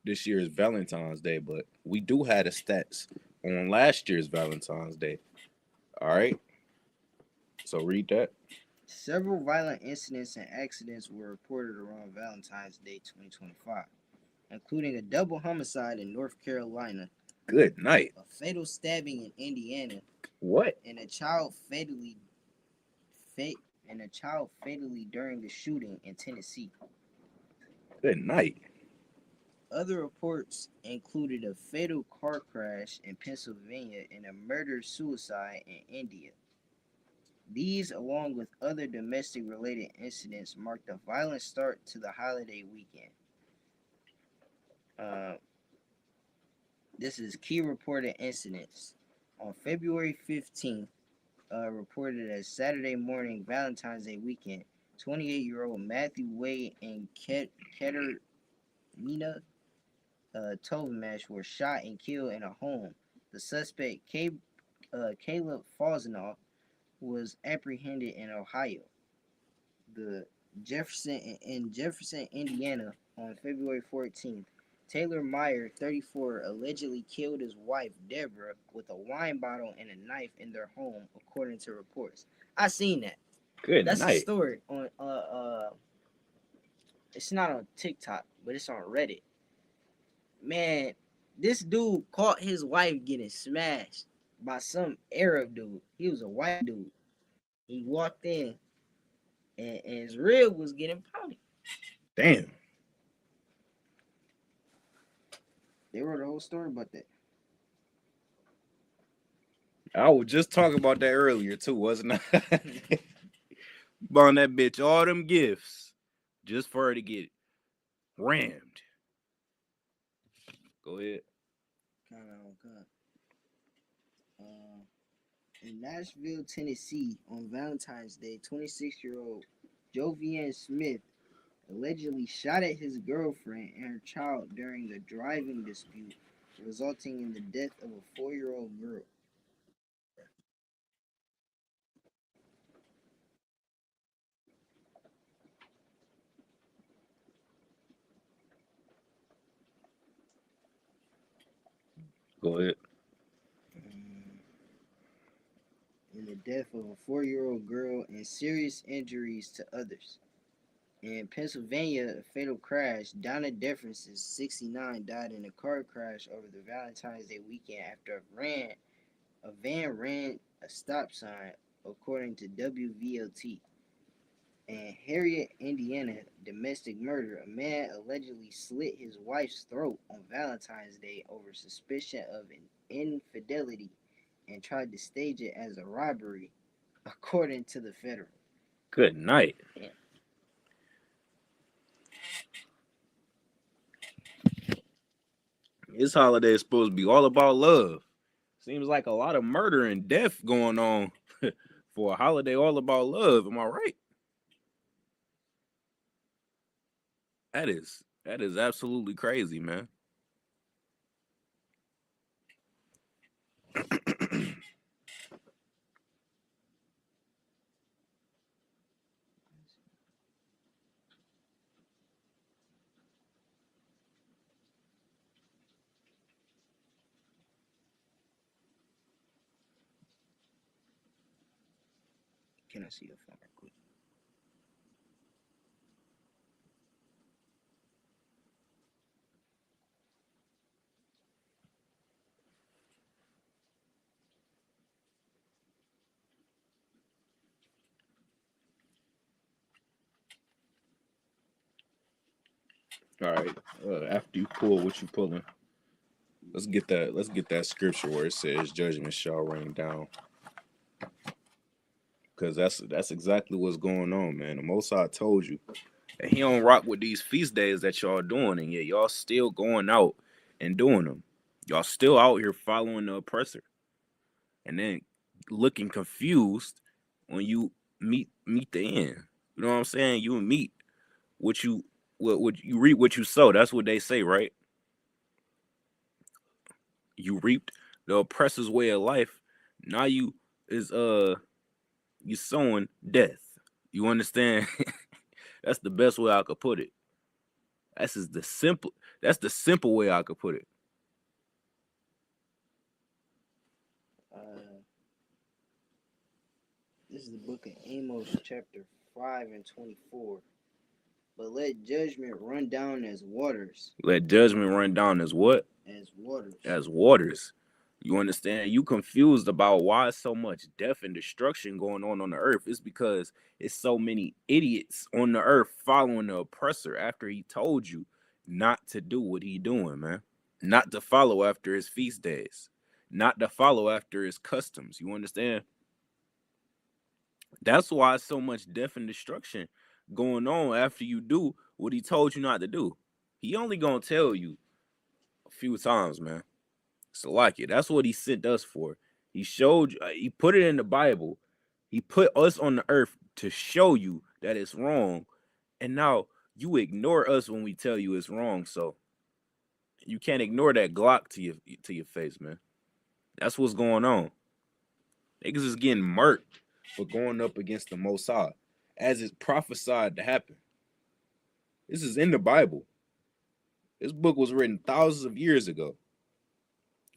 this year's Valentine's Day, but we do have the stats on last year's Valentine's Day. All right, so read that. Several violent incidents and accidents were reported around Valentine's Day 2025, including a double homicide in North Carolina, Good night. a fatal stabbing in Indiana, What? and a child fatally during the shooting in Tennessee. Good night. Other reports included a fatal car crash in Pennsylvania and a murder-suicide in India. These, along with other domestic-related incidents, marked a violent start to the holiday weekend. This is key reported incidents. On February 15th, reported as Saturday morning Valentine's Day weekend, 28-year-old Matthew Wade and Katerina Tovamash were shot and killed in a home. The suspect, Caleb Fosnoff, was apprehended in Ohio. In Jefferson, Indiana, on February 14th, Taylor Meyer, 34, allegedly killed his wife, Deborah, with a wine bottle and a knife in their home, according to reports. I seen that. Good That's a night. story on it's not on TikTok, but it's on Reddit. Man, this dude caught his wife getting smashed by some Arab dude. He was a white dude. He walked in and his rib was getting pounded. Damn. They wrote a whole story about that. I was just talking about that earlier too, wasn't I? Buying that bitch all them gifts just for her to get rammed. Go ahead. In Nashville, Tennessee, on Valentine's Day, 26-year-old Jovian Smith allegedly shot at his girlfriend and her child during a driving dispute, resulting in the death of a 4-year-old girl. Go ahead. In the death of a 4-year-old girl and serious injuries to others. In Pennsylvania, a fatal crash. Donna Jefferson, 69, died in a car crash over the Valentine's Day weekend after a van ran a stop sign, according to WVLT. In Harriet, Indiana, domestic murder. A man allegedly slit his wife's throat on Valentine's Day over suspicion of infidelity and tried to stage it as a robbery, according to the federal. Good night. Yeah. This holiday is supposed to be all about love. Seems like a lot of murder and death going on for a holiday all about love. Am I right? That is absolutely crazy, man. Can I see your phone real quick? All right. After you pull what you pulling, let's get that scripture where it says judgment shall rain down. Cause that's exactly what's going on, man. The Most High told you that He don't rock with these feast days that y'all doing, and yet y'all still going out and doing them. Y'all still out here following the oppressor, and then looking confused when you meet the end. You know what I'm saying? You meet what you reap what you sow. That's what they say, right? You reaped the oppressor's way of life. Now you is you sowing death. You understand? That's the best way I could put it. That's the simple way I could put it. This is the book of Amos, chapter 5 and 24. But let judgment run down as waters. Let judgment run down as what? As waters. As waters. You understand? You confused about why so much death and destruction going on the earth. It's because it's so many idiots on the earth following the oppressor after he told you not to do what he doing, man. Not to follow after his feast days. Not to follow after his customs. You understand? That's why so much death and destruction going on after you do what he told you not to do. He only gonna tell you a few times, man. So like it. That's what he sent us for. He showed you, he put it in the Bible. He put us on the earth to show you that it's wrong. And now you ignore us when we tell you it's wrong. So you can't ignore that Glock to your face, man. That's what's going on. Niggas is getting murked for going up against the Most High, as it's prophesied to happen. This is in the Bible. This book was written thousands of years ago,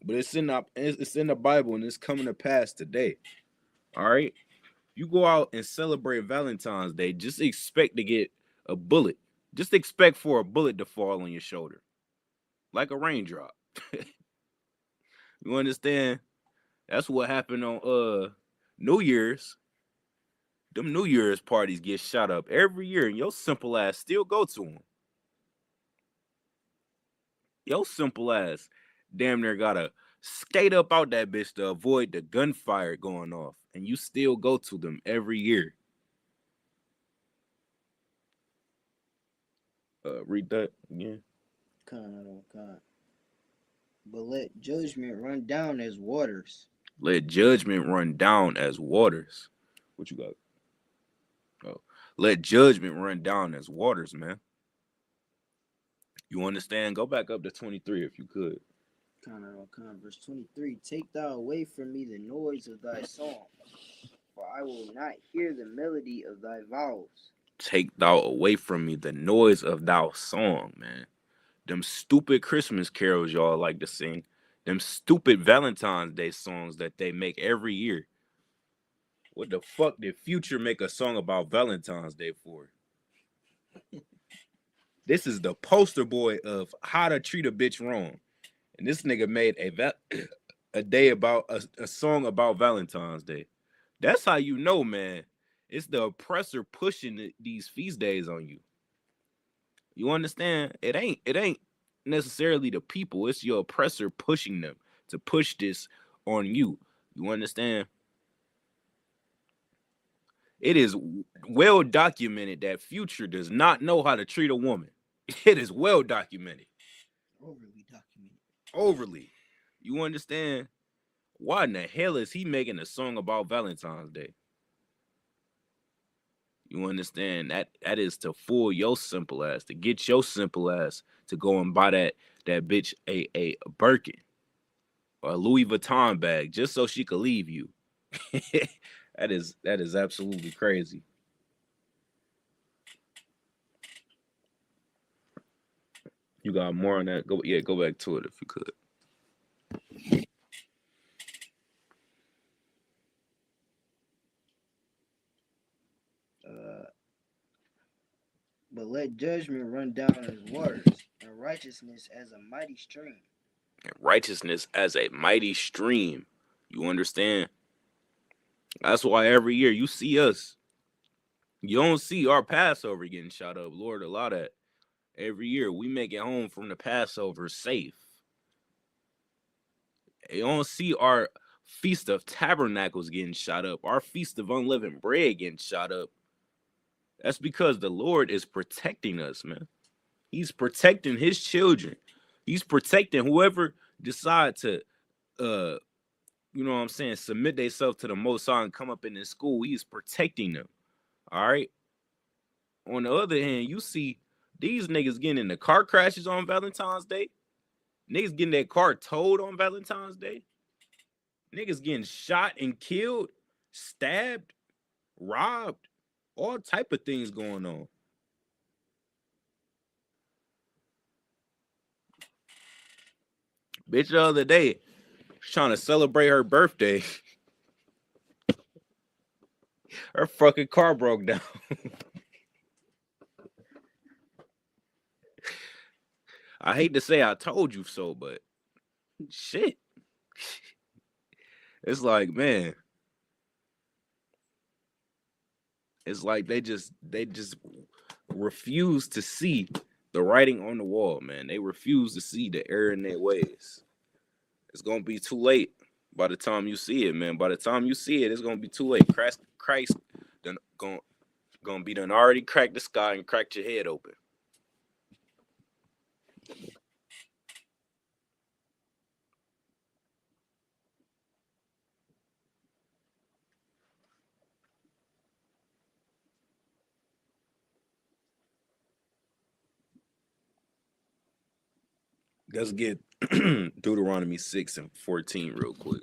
but it's in the Bible, and it's coming to pass today. All right, you go out and celebrate Valentine's Day, just expect to get a bullet. Just expect for a bullet to fall on your shoulder, like a raindrop. You understand? That's what happened on New Year's. Them New Year's parties get shot up every year, and your simple ass still go to them. Your simple ass damn near gotta skate up out that bitch to avoid the gunfire going off, and you still go to them every year. Read that again. God. But let judgment run down as waters. Let judgment run down as waters. What you got? Oh, let judgment run down as waters, man. You understand? Go back up to 23 if you could. Verse 23. Take thou away from me the noise of thy song, for I will not hear the melody of thy vows. Take thou away from me the noise of thy song, man. Them stupid Christmas carols y'all like to sing. Them stupid Valentine's Day songs that they make every year. What the fuck did Future make a song about Valentine's Day for? This is the poster boy of how to treat a bitch wrong. And this nigga made a song about Valentine's Day. That's how you know, man. It's the oppressor pushing these feast days on you. You understand? It ain't necessarily the people. It's your oppressor pushing them to push this on you. You understand? It is well documented that Future does not know how to treat a woman. It is well documented. Overly documented. Overly. You understand? Why in the hell is he making a song about Valentine's Day? You understand? That is to fool your simple ass, to get your simple ass to go and buy that bitch a Birkin or a Louis Vuitton bag just so she could leave you. That is absolutely crazy. You got more on that? Go back to it if you could. But let judgment run down as waters, and righteousness as a mighty stream. And righteousness as a mighty stream. You understand? That's why every year you see us. You don't see our Passover getting shot up. Lord, allow that. Every year we make it home from the Passover safe. You don't see our Feast of Tabernacles getting shot up. Our Feast of Unleavened Bread getting shot up. That's because the Lord is protecting us, man. He's protecting his children. He's protecting whoever decide to you know what I'm saying, submit themselves to the Most High and come up in this school. He's protecting them. All right. On the other hand, you see these niggas getting into car crashes on Valentine's Day. Niggas getting their car towed on Valentine's Day. Niggas getting shot and killed, stabbed, robbed, all type of things going on. Bitch, the other day, trying to celebrate her birthday. Her fucking car broke down. I hate to say I told you so, but shit. It's like, man. It's like they just refuse to see the writing on the wall, man. They refuse to see the error in their ways. It's gonna be too late by the time you see it, man. By the time you see it, it's gonna be too late. Christ done gonna be done already cracked the sky and cracked your head open. Let's get Deuteronomy 6 and 14 real quick.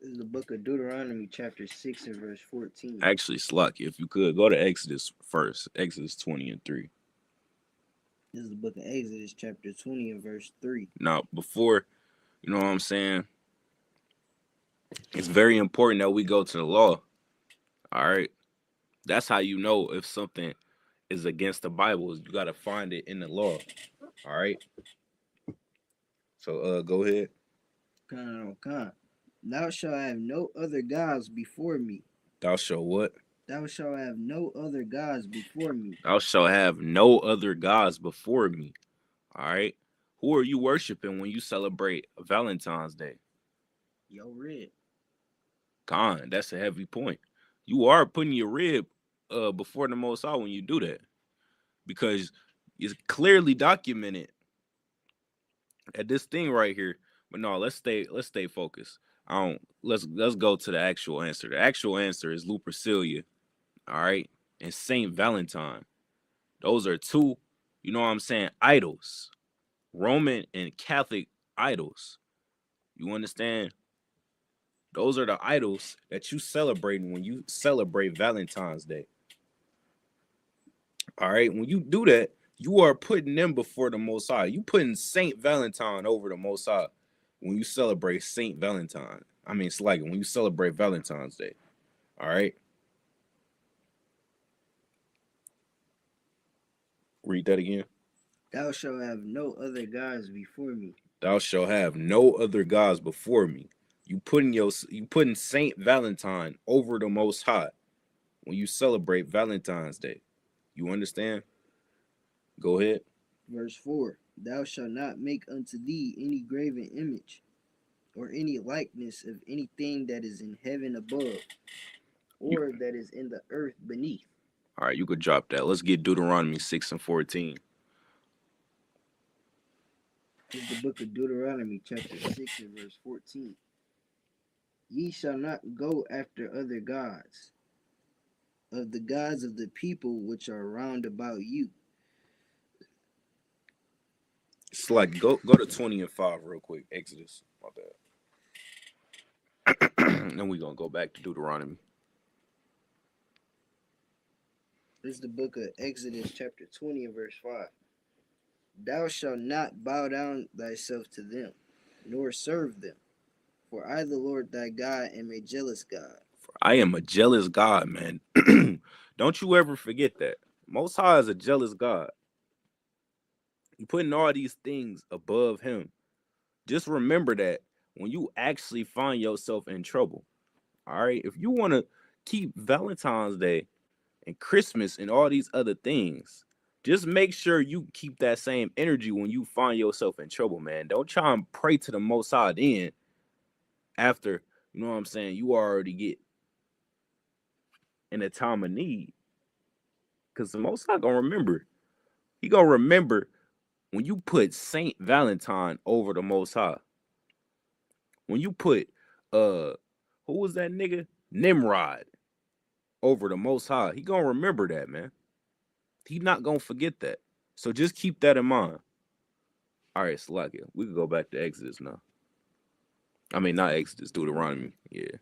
This is the book of Deuteronomy, chapter 6 and verse 14. Actually, Slucky, if you could, go to Exodus first. Exodus 20 and 3. This is the book of Exodus, chapter 20 and verse 3. Now, before, you know what I'm saying? It's very important that we go to the law. All right. That's how you know if something is against the Bible. You got to find it in the law. All right. So go ahead. Thou shalt have no other gods before me. Thou shalt what? Thou shalt have no other gods before me. Thou shalt have no other gods before me. All right. Who are you worshiping when you celebrate Valentine's Day? Yo, rib. Con, that's a heavy point. You are putting your rib before the Most High when you do that, because it's clearly documented at this thing right here. But no, let's stay focused. Let's go to the actual answer. The actual answer is Lupercilia, all right, and Saint Valentine. Those are two, you know what I'm saying, idols, Roman and Catholic idols. You understand? Those are the idols that you celebrating when you celebrate Valentine's Day. All right, when you do that, you are putting them before the Most High. You putting Saint Valentine over the Most High when you celebrate Saint Valentine. I mean, it's like when you celebrate Valentine's Day. All right. Read that again. Thou shalt have no other gods before me. Thou shalt have no other gods before me. You putting Saint Valentine over the Most High when you celebrate Valentine's Day. You understand? Go ahead. Verse 4. Thou shalt not make unto thee any graven image, or any likeness of anything that is in heaven above, or that is in the earth beneath. All right, you could drop that. Let's get Deuteronomy 6 and 14. This is the book of Deuteronomy, chapter 6 and verse 14. Ye shall not go after other gods, of the gods of the people which are round about you. It's like go to 20 and 5 real quick. Exodus. My bad. Then we're gonna go back to Deuteronomy. This is the book of Exodus, chapter 20 and verse 5. Thou shalt not bow down thyself to them, nor serve them. For I, the Lord thy God, am a jealous God. I am a jealous God, man. Don't you ever forget that. Most High is a jealous God. You're putting all these things above him. Just remember that when you actually find yourself in trouble, all right? If you want to keep Valentine's Day and Christmas and all these other things, just make sure you keep that same energy when you find yourself in trouble, man. Don't try and pray to the Most High then after, you know what I'm saying, you already get in a time of need. Because the Most High gonna remember. He gonna remember when you put Saint Valentine over the Most High. When you put who was that nigga? Nimrod over the Most High. He gonna remember that, man. He not gonna forget that. So just keep that in mind. All right, Slakia. We can go back to Exodus now. I mean, not Exodus, Deuteronomy. Yeah.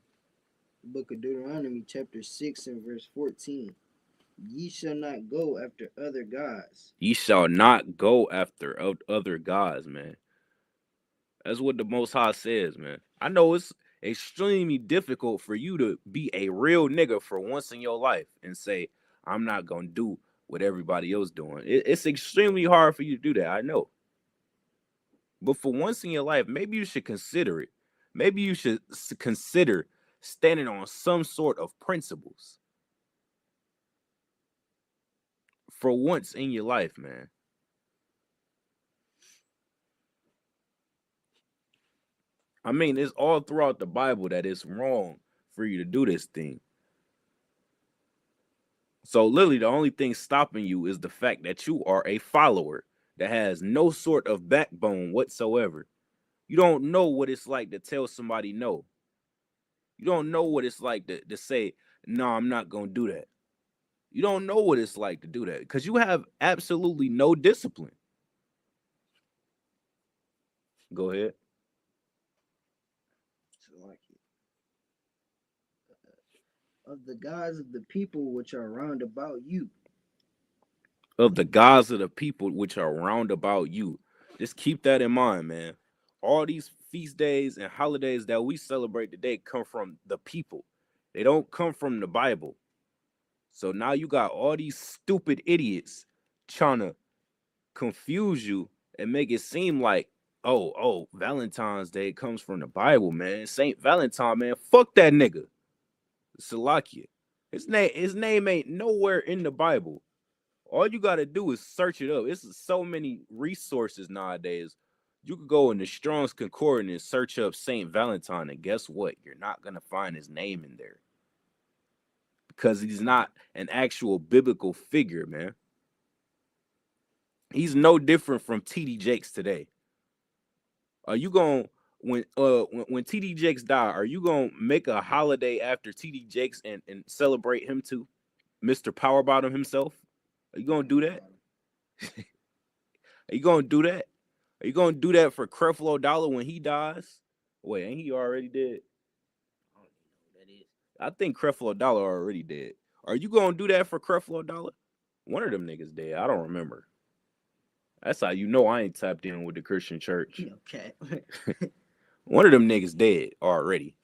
Book of Deuteronomy, chapter 6 and verse 14. Ye shall not go after other gods. Ye shall not go after other gods, man. That's what the Most High says, man. I know it's extremely difficult for you to be a real nigga for once in your life and say, I'm not going to do what everybody else doing. It's extremely hard for you to do that, I know. But for once in your life, maybe you should consider it. Maybe you should consider standing on some sort of principles. For once in your life, man. I mean, it's all throughout the Bible that it's wrong for you to do this thing. So literally the only thing stopping you is the fact that you are a follower that has no sort of backbone whatsoever. You don't know what it's like to tell somebody no. You don't know what it's like to say, no, I'm not going to do that. You don't know what it's like to do that because you have absolutely no discipline. Go ahead. Of the gods of the people which are round about you. Of the gods of the people which are round about you. Just keep that in mind, man. All these feast days and holidays that we celebrate today come from the people. They don't come from the Bible. So now you got all these stupid idiots trying to confuse you and make it seem like, oh, Valentine's Day comes from the Bible, man. Saint Valentine, man. Fuck that nigga. Salakia. His name ain't nowhere in the Bible. All you got to do is search it up. It's so many resources nowadays. You could go in the Strong's Concordance and search up Saint Valentine, and guess what? You're not going to find his name in there. Because he's not an actual biblical figure, man. He's no different from TD Jakes today. Are you going when TD Jakes die, are you going to make a holiday after TD Jakes and celebrate him too? Mr. Power Bottom himself? Are you going to do that? Are you going to do that? Are you going to do that for Creflo Dollar when he dies? Wait, ain't he already dead? I don't know who that is. I think Creflo Dollar already dead. Are you going to do that for Creflo Dollar? One of them niggas dead. I don't remember. That's how you know I ain't tapped in with the Christian church. Okay. One of them niggas dead already.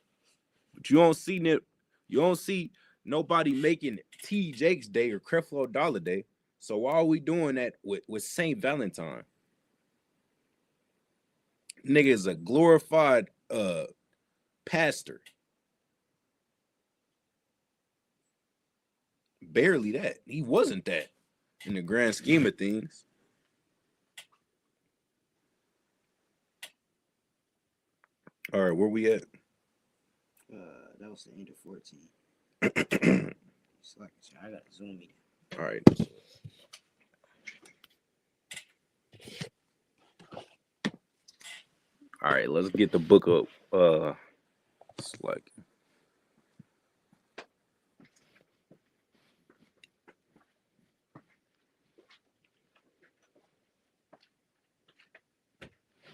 But you don't see nobody making T. Jake's Day or Creflo Dollar Day. So why are we doing that with Saint Valentine? Nigga is a glorified pastor. Barely that. He wasn't that in the grand scheme of things. All right, where we at? That was the end of 14. It's like I gotta zoom in. All right. All right, let's get the book up. It's like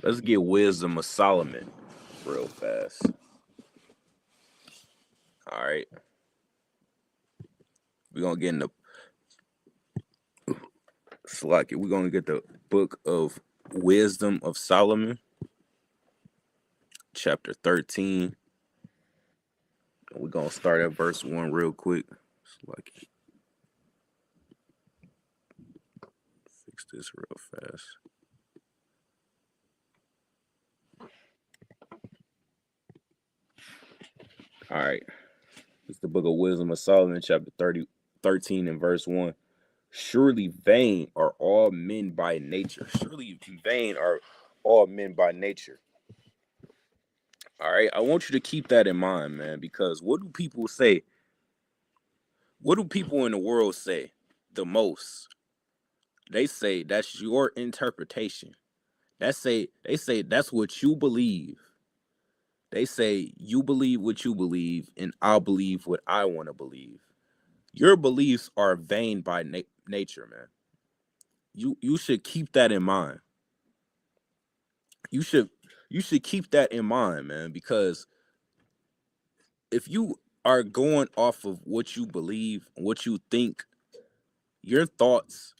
let's get Wisdom of Solomon real fast. All right. We're gonna get in the Slack. We're gonna get the book of Wisdom of Solomon. chapter 13. We're going to start at verse 1 real quick. Like, fix this real fast. All right. It's the book of Wisdom of Solomon, chapter 13 and verse 1. Surely vain are all men by nature. Surely vain are all men by nature. All right. I want you to keep that in mind, man, because what do people say? What do people in the world say the most? They say that's your interpretation. They say that's what you believe. They say you believe what you believe, and I'll believe what I want to believe. Your beliefs are vain by nature, man. You should keep that in mind. You should keep that in mind, man, because if you are going off of what you believe, what you think, your thoughts,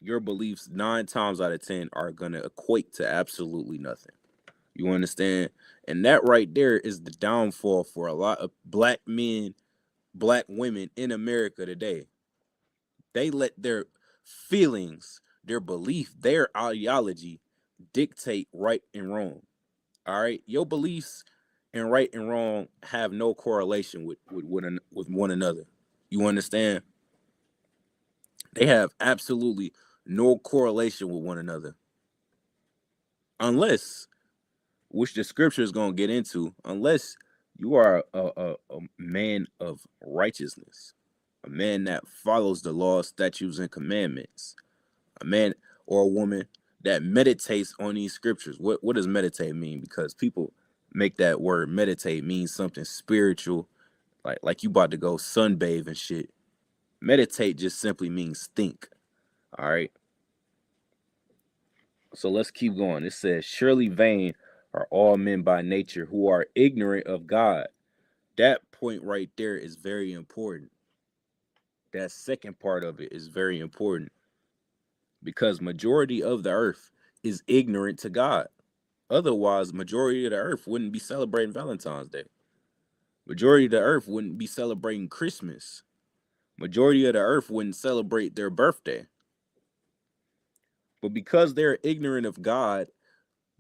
your beliefs 9 times out of 10 are going to equate to absolutely nothing. You understand? And that right there is the downfall for a lot of black men, black women in America today. They let their feelings, their belief, their ideology dictate right and wrong. All right? Your beliefs and right and wrong have no correlation with one another. You understand? They have absolutely no correlation with one another. Unless, which the scripture is going to get into, unless you are a man of righteousness, a man that follows the laws, statutes, and commandments, a man or a woman that meditates on these scriptures. What does meditate mean? Because people make that word meditate mean something spiritual, like you about to go sunbathe and shit. Meditate just simply means think. All right. So let's keep going. It says, surely vain are all men by nature who are ignorant of God. That point right there is very important. That second part of it is very important because majority of the earth is ignorant to God. Otherwise, majority of the earth wouldn't be celebrating Valentine's Day. Majority of the earth wouldn't be celebrating Christmas. Majority of the earth wouldn't celebrate their birthday. But because they're ignorant of God,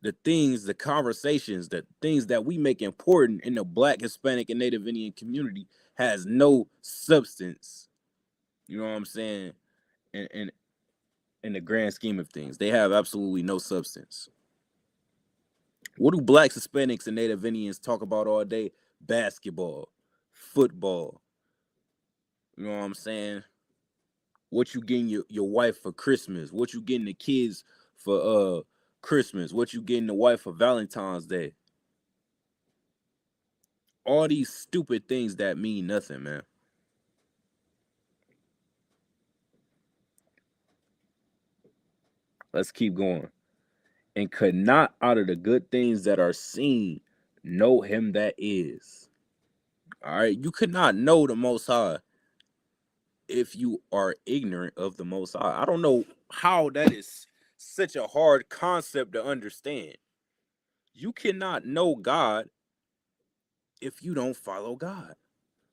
the things, the conversations, the things that we make important in the Black, Hispanic, and Native Indian community has no substance. You know what I'm saying? In the grand scheme of things, they have absolutely no substance. What do Blacks, Hispanics, and Native Indians talk about all day? Basketball, football. You know what I'm saying? What you getting your wife for Christmas? What you getting the kids for Christmas? What you getting the wife for Valentine's Day? All these stupid things that mean nothing, man. Let's keep going. And could not out of the good things that are seen know him that is. All right. You could not know the Most High if you are ignorant of the Most High. I don't know how that is such a hard concept to understand. You cannot know God if you don't follow God.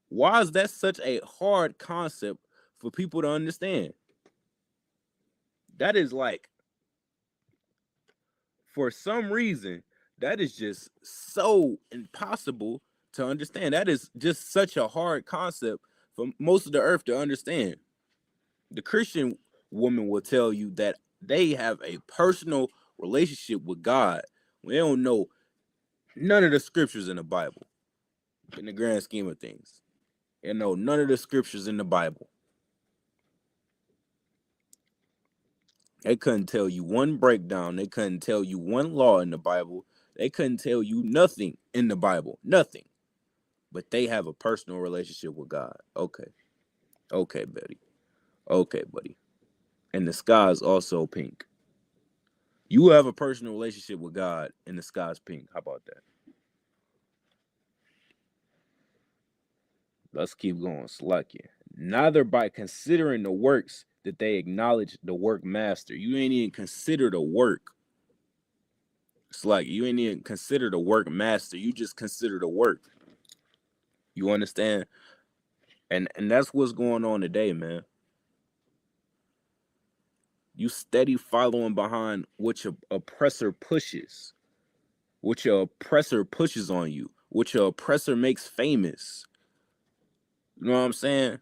Why is that such a hard concept for people to understand? That is like, for some reason, that is just so impossible to understand. That is just such a hard concept for most of the earth to understand. The Christian woman will tell you that they have a personal relationship with God. They don't know none of the scriptures in the Bible, in the grand scheme of things. They know none of the scriptures in the Bible. They couldn't tell you one breakdown. They couldn't tell you one law in the Bible. They couldn't tell you nothing in the Bible. Nothing. But they have a personal relationship with God. Okay. Okay, Betty. Okay, buddy. And the sky is also pink. You have a personal relationship with God and the sky's pink. How about that? Let's keep going. Slakia. Neither by considering the works that they acknowledge the work master. You ain't even consider the work. It's like you ain't even consider the work master. You just consider the work. You understand? And that's what's going on today, man. You steady following behind what your oppressor pushes. What your oppressor pushes on you. What your oppressor makes famous. You know what I'm saying?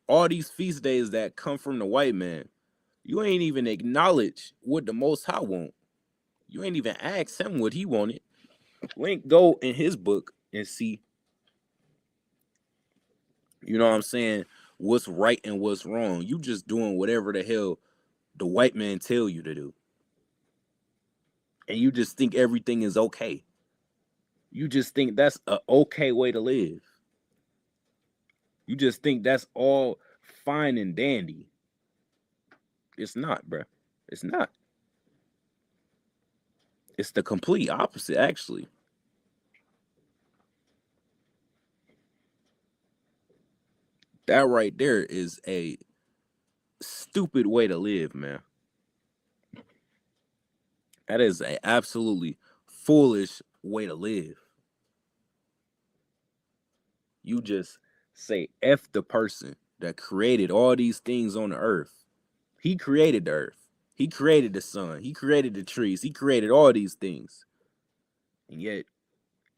All these feast days that come from the white man, you ain't even acknowledge what the Most High want. You ain't even ask him what he wanted. You ain't go in his book and see, you know what I'm saying, what's right and what's wrong. You just doing whatever the hell the white man tell you to do. And you just think everything is okay. You just think that's a okay way to live. You just think that's all fine and dandy. It's not, bruh. It's not. It's the complete opposite, actually. That right there is a stupid way to live, man. That is an absolutely foolish way to live. You just say F the person that created all these things on the earth. He created the earth. He created the sun. He created the trees. He created all these things. And yet,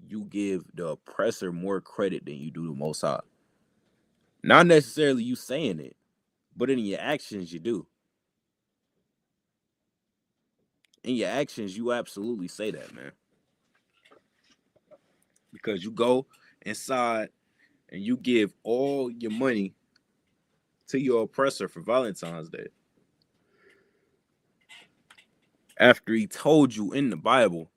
you give the oppressor more credit than you do the Most High. Not necessarily you saying it, but in your actions, you do. In your actions, you absolutely say that, man. Because you go inside and you give all your money to your oppressor for Valentine's Day. After he told you in the Bible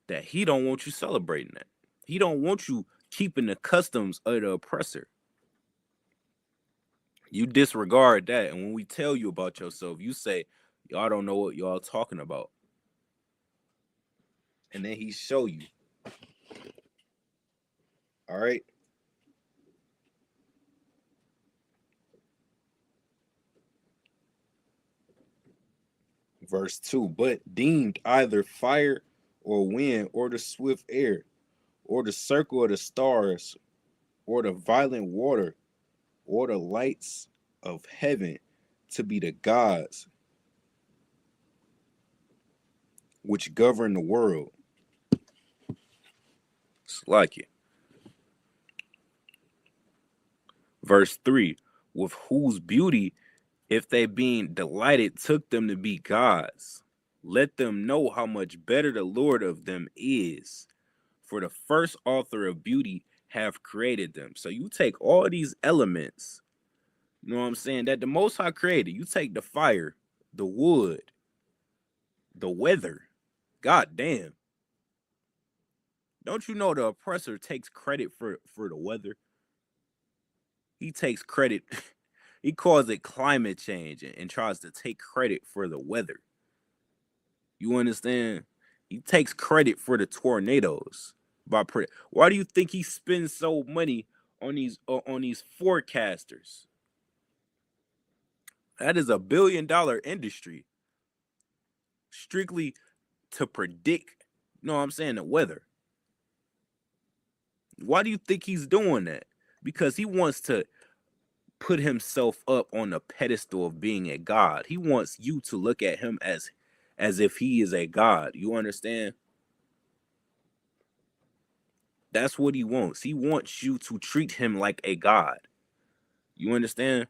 that he don't want you celebrating that. He don't want you keeping the customs of the oppressor. You disregard that. And when we tell you about yourself, you say, y'all don't know what y'all talking about. And then he show you. All right. Verse 2, but deemed either fire or wind or the swift air or the circle of the stars or the violent water or the lights of heaven to be the gods which govern the world. It's like it. Verse 3, with whose beauty, if they being delighted, took them to be gods. Let them know how much better the Lord of them is. For the first author of beauty have created them. So you take all these elements, you know what I'm saying, that the Most High created. You take the fire, the wood, the weather. God damn. Don't you know the oppressor takes credit for the weather? He takes credit. He calls it climate change and tries to take credit for the weather. You understand? He takes credit for the tornadoes. Why do you think he spends so money on these forecasters? That is $1 billion industry, strictly to predict, you know what I'm saying, the weather. Why do you think he's doing that? Because he wants to put himself up on the pedestal of being a god. He wants you to look at him as if he is a god. You understand? That's what he wants. He wants you to treat him like a god. You understand?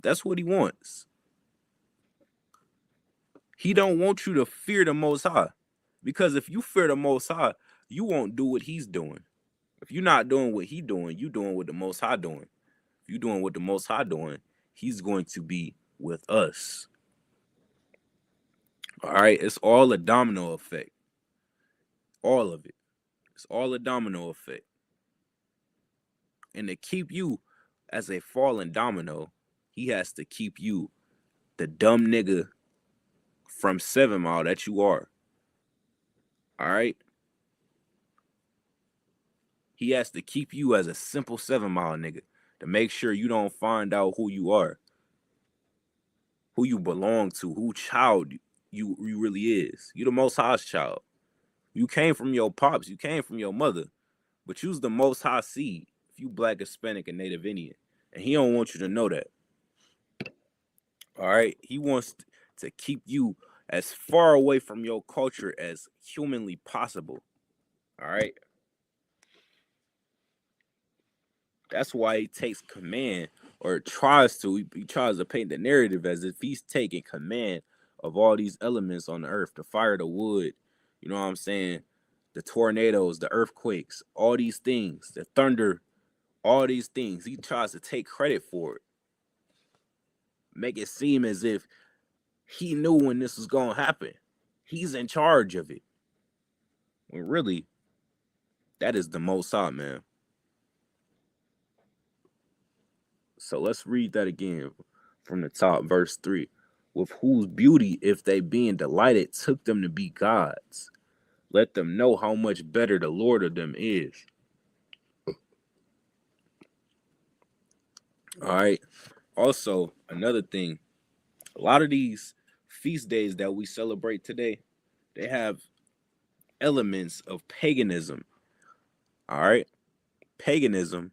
That's what he wants. He don't want you to fear the Most High. Because if you fear the Most High, you won't do what he's doing. If you're not doing what he's doing, you doing what the Most High doing. If you're doing what the Most High doing, he's going to be with us. All right? It's all a domino effect. All of it. It's all a domino effect. And to keep you as a fallen domino, he has to keep you the dumb nigga from 7 Mile that you are. All right? He has to keep you as a simple 7 Mile nigga to make sure you don't find out who you are, who you belong to, who child you really is. You the Most High's child. You came from your pops, you came from your mother, but you's the most high seed if you black, Hispanic, and Native Indian. And he don't want you to know that. All right. He wants to keep you as far away from your culture as humanly possible. All right. That's why he takes command, or tries to. He tries to paint the narrative as if he's taking command of all these elements on the earth, the fire, the wood, you know what I'm saying? The tornadoes, the earthquakes, all these things, the thunder, all these things. He tries to take credit for it. Make it seem as if he knew when this was going to happen. He's in charge of it. When really, that is the Most High, man. So let's read that again from the top, verse 3. With whose beauty, if they being delighted, took them to be gods. Let them know how much better the Lord of them is. All right. Also, another thing, a lot of these feast days that we celebrate today, they have elements of paganism. All right. Paganism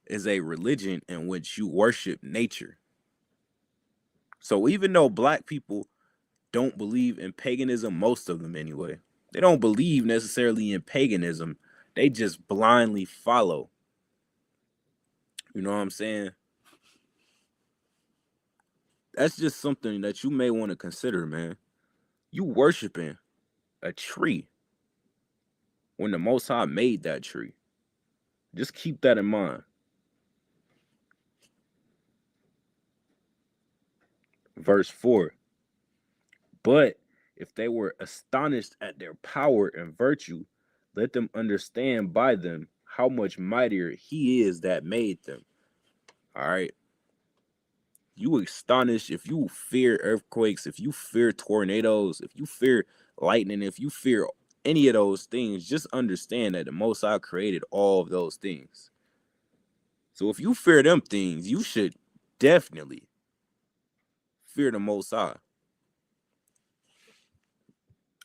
is a religion in which you worship nature. So even though black people don't believe in paganism, most of them anyway, they don't believe necessarily in paganism. They just blindly follow. You know what I'm saying? That's just something that you may want to consider, man. You worshiping a tree when the Most High made that tree. Just keep that in mind. Verse 4. But if they were astonished at their power and virtue, let them understand by them how much mightier he is that made them. All right. You astonished if you fear earthquakes, if you fear tornadoes, if you fear lightning, if you fear any of those things, just understand that the Most High created all of those things. So if you fear them things, you should definitely fear the Most High.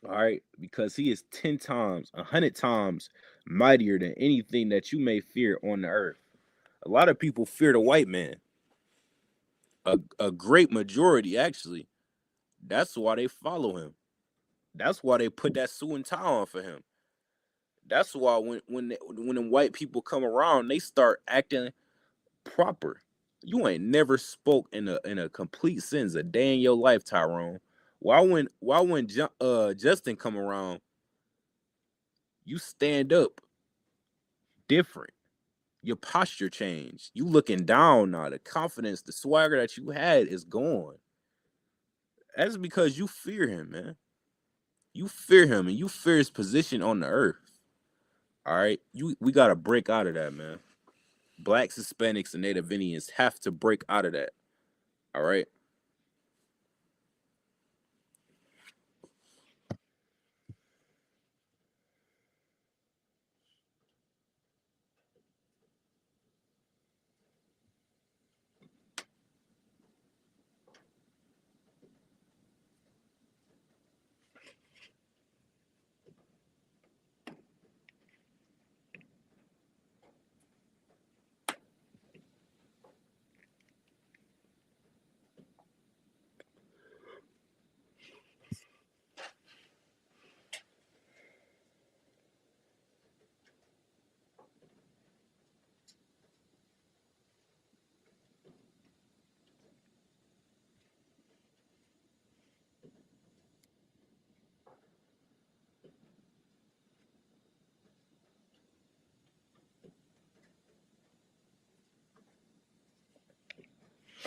All right, because he is 10 times, 100 times mightier than anything that you may fear on the earth. A lot of people fear the white man. A great majority, actually. That's why they follow him. That's why they put that suit and tie on for him. That's why when the white people come around, they start acting proper. You ain't never spoke in a complete sentence a day in your life, Tyrone. Why when Justin come around, you stand up different. Your posture changed. You looking down now. The confidence, the swagger that you had is gone. That's because you fear him, man. You fear him and you fear his position on the earth. All right, we gotta break out of that, man. Blacks, Hispanics, and Native Indians have to break out of that. All right.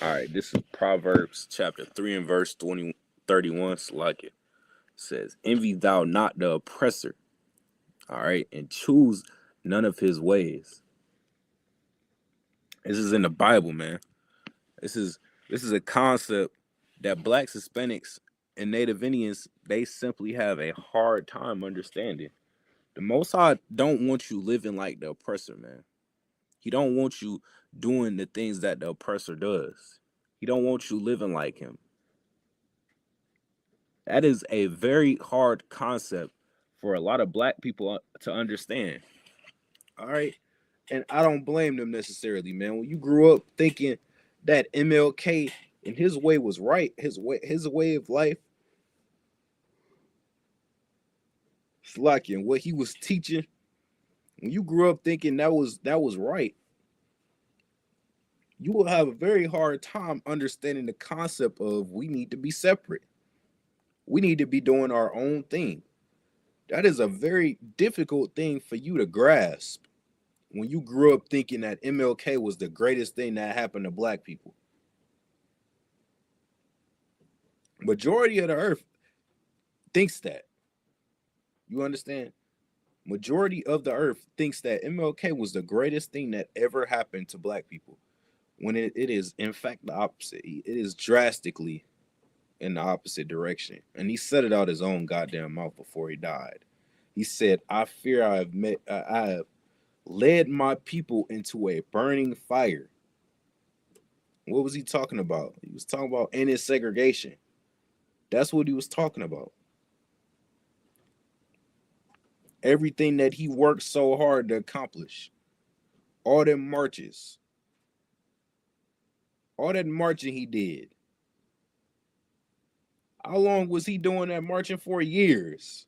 All right, this is Proverbs chapter 3 and verse 31. It's like it says, envy thou not the oppressor, all right, and choose none of his ways. This is in the Bible, man. This is a concept that blacks, Hispanics, and Native Indians, they simply have a hard time understanding. The Most High don't want you living like the oppressor, man. He don't want you doing the things that the oppressor does. He don't want you living like him. That is a very hard concept for a lot of black people to understand. All right. And I don't blame them necessarily, man. When you grew up thinking that MLK and his way was right, his way of life, it's like and what he was teaching, when you grew up thinking that was right, you will have a very hard time understanding the concept of we need to be separate. We need to be doing our own thing. That is a very difficult thing for you to grasp when you grew up thinking that MLK was the greatest thing that happened to black people. Majority of the earth thinks that. You understand? Majority of the earth thinks that MLK was the greatest thing that ever happened to black people. When it is in fact the opposite. It is drastically in the opposite direction. And he said it out his own goddamn mouth before he died. He said, I fear I have led my people into a burning fire. What was he talking about? He was talking about ending segregation. That's what he was talking about. Everything that he worked so hard to accomplish. All them marches. All that marching he did. How long was he doing that marching for? Years.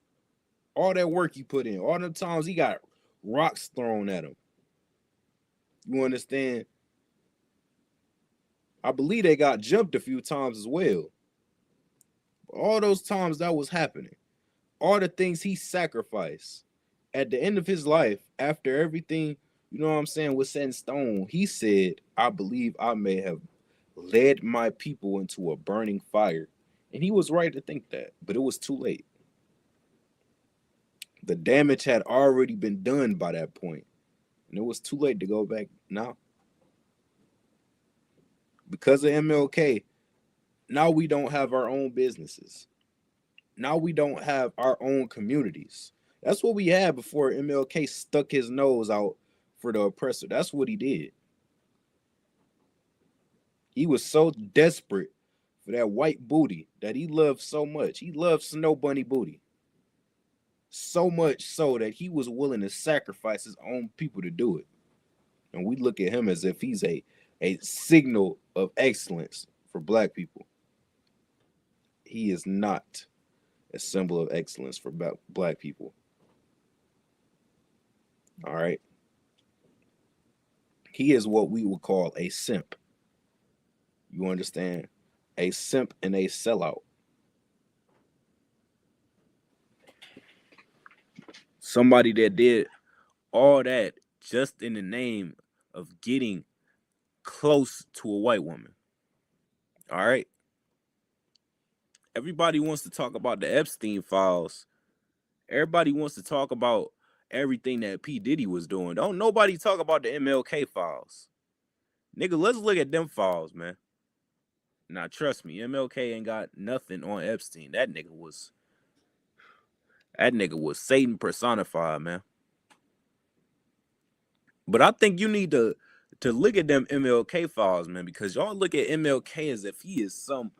All that work he put in. All them times he got rocks thrown at him. You understand? I believe they got jumped a few times as well. All those times that was happening. All the things he sacrificed. At the end of his life, after everything, you know what I'm saying, was set in stone, he said, I believe I may have led my people into a burning fire. And he was right to think that, but it was too late. The damage had already been done by that point, and it was too late to go back now. Because of MLK, now we don't have our own businesses. Now we don't have our own communities. That's what we had before MLK stuck his nose out for the oppressor. That's what he did. He was so desperate for that white booty that he loved so much. He loved Snow Bunny booty. So much so that he was willing to sacrifice his own people to do it. And we look at him as if he's a signal of excellence for black people. He is not a symbol of excellence for black people. All right. He is what we would call a simp. You understand? A simp and a sellout. Somebody that did all that just in the name of getting close to a white woman. All right. Everybody wants to talk about the Epstein files. Everybody wants to talk about everything that P. Diddy was doing. Don't nobody talk about the MLK files. Nigga, let's look at them files, man. Now, trust me, MLK ain't got nothing on Epstein. That nigga was Satan personified, man. But I think you need to look at them MLK files, man, because y'all look at MLK as if he is some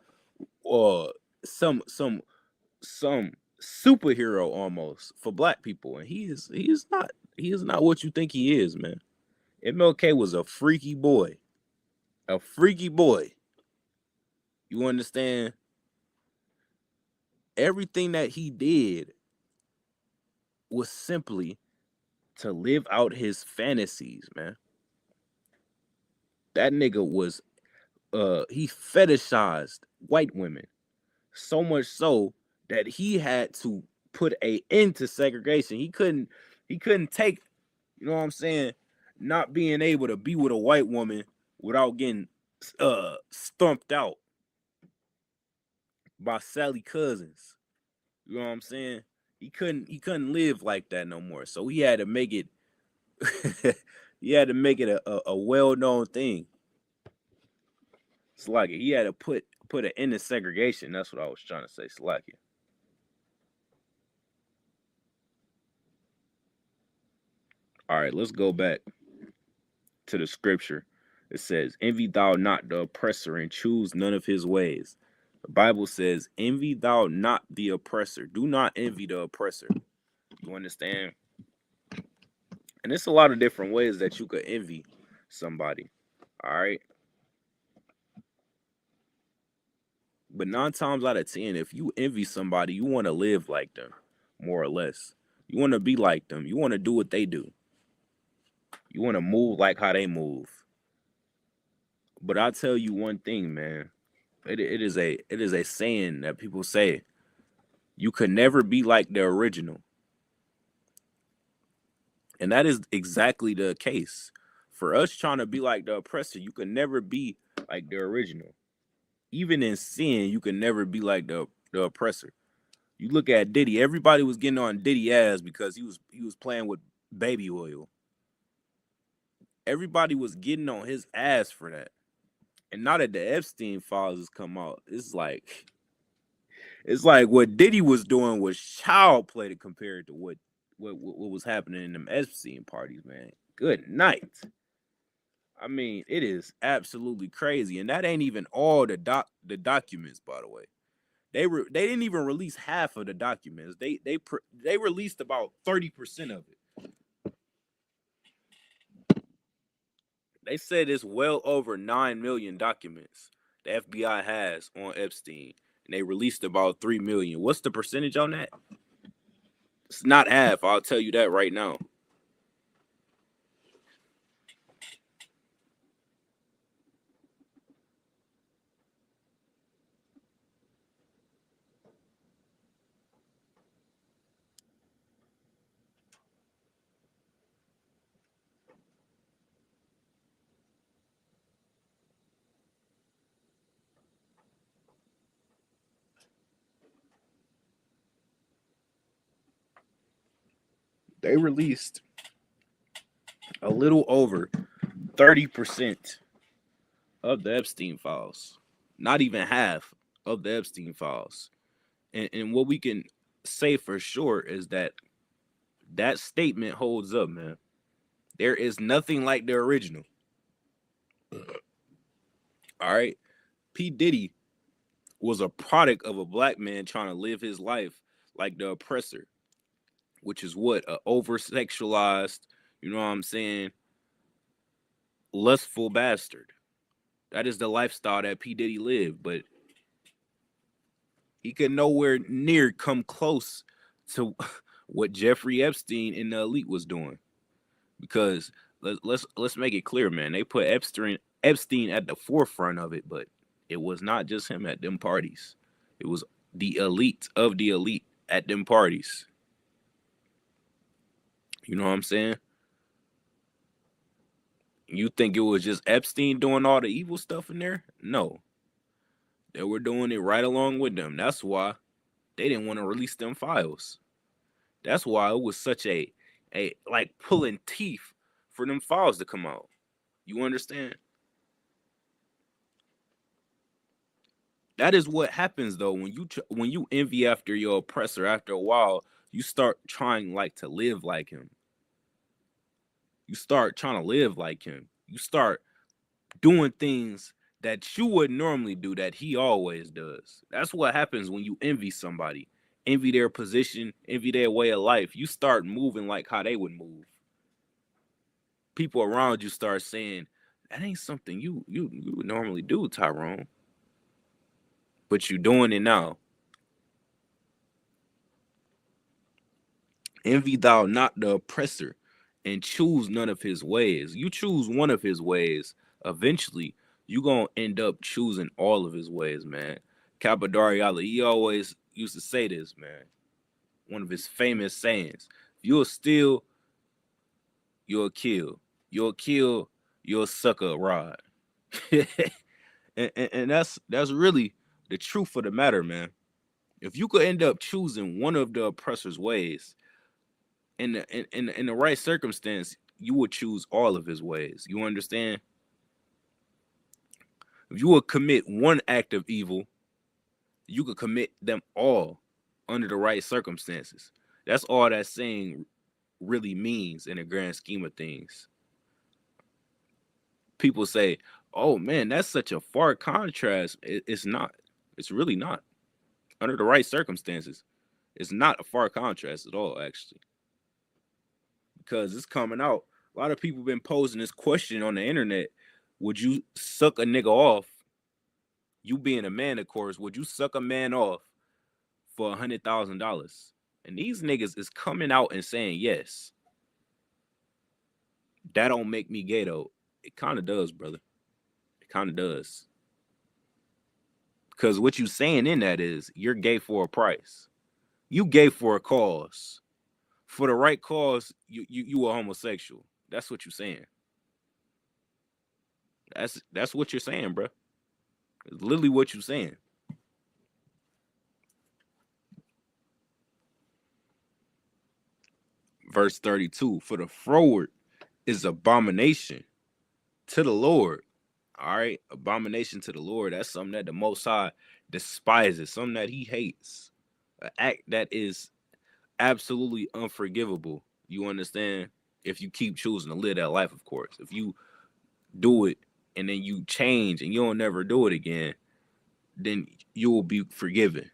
superhero almost for black people, and he is not. He is not what you think he is, man. MLK was a freaky boy. A freaky boy. You understand? Everything that he did was simply to live out his fantasies, man. That nigga was he fetishized white women so much so that he had to put an end to segregation. He couldn't take, you know what I'm saying, not being able to be with a white woman without getting stumped out by Sally Cousins. You know what I'm saying? He couldn't live like that no more. So he had to make it he had to make it a well-known thing. It's like he had to put an end to segregation. That's what I was trying to say. Slacky. All right, let's go back to the scripture. It says, envy thou not the oppressor and choose none of his ways. The Bible says, envy thou not the oppressor. Do not envy the oppressor. You understand? And it's a lot of different ways that you could envy somebody. All right. But 9 times out of 10, if you envy somebody, you want to live like them, more or less. You want to be like them. You want to do what they do. You want to move like how they move. But I'll tell you one thing, man. It is a saying that people say. You could never be like the original. And that is exactly the case. For us trying to be like the oppressor, you could never be like the original. Even in sin, you can never be like the oppressor. You look at Diddy, everybody was getting on Diddy ass because he was playing with baby oil. Everybody was getting on his ass for that. And now that the Epstein files has come out, it's like what Diddy was doing was child play compared to what was happening in them Epstein parties, man. Good night. I mean, it is absolutely crazy, and that ain't even all the documents, by the way. They didn't even release half of the documents. They released about 30% of it. They said it's well over 9 million documents the FBI has on Epstein, and they released about 3 million. What's the percentage on that? It's not half. I'll tell you that right now. They released a little over 30% of the Epstein files. Not even half of the Epstein files. And what we can say for sure is that statement holds up, man. There is nothing like the original. All right. P. Diddy was a product of a black man trying to live his life like the oppressor, which is what? A over-sexualized, you know what I'm saying, lustful bastard. That is the lifestyle that P. Diddy lived, but he could nowhere near come close to what Jeffrey Epstein and the elite was doing. Because let's make it clear, man. They put Epstein at the forefront of it, but it was not just him at them parties. It was the elite of the elite at them parties. You know what I'm saying? You think it was just Epstein doing all the evil stuff in there? No. They were doing it right along with them. That's why they didn't want to release them files. That's why it was such a like pulling teeth for them files to come out. You understand? That is what happens though when you envy after your oppressor. After a while, you start trying like to live like him. You start trying to live like him. You start doing things that you would normally do that he always does. That's what happens when you envy somebody. Envy their position, envy their way of life. You start moving like how they would move. People around you start saying, that ain't something you would normally do, Tyrone. But you doing it now. Envy thou not the oppressor, and choose none of his ways. You choose one of his ways, eventually you're going to end up choosing all of his ways, man. Kapadari Ali, he always used to say this, man. One of his famous sayings. You'll steal, you'll kill. You'll kill, you'll suck a rod. and that's really the truth of the matter, man. If you could end up choosing one of the oppressor's ways, in the right circumstance, you would choose all of his ways. You understand? If you would commit one act of evil, you could commit them all under the right circumstances. That's all that saying really means in the grand scheme of things. People say, oh man, that's such a far contrast. It's not. It's really not. Under the right circumstances, it's not a far contrast at all, actually. because it's coming out. A lot of people been posing this question on the internet. Would you suck a nigga off? You being a man, of course. Would you suck a man off for $100,000? And these niggas is coming out and saying yes. That don't make me gay, though. It kind of does, brother. It kind of does. Because what you saying in that is you're gay for a price. You gay for a cause. For the right cause, you a homosexual. That's what you're saying. That's what you're saying, bro. It's literally what you're saying. Verse 32, for the froward is abomination to the Lord. All right, abomination to the Lord. That's something that the Most High despises, something that he hates. An act that is absolutely unforgivable. You understand? If you keep choosing to live that life, of course. If you do it and then you change and you'll never do it again, then you will be forgiven.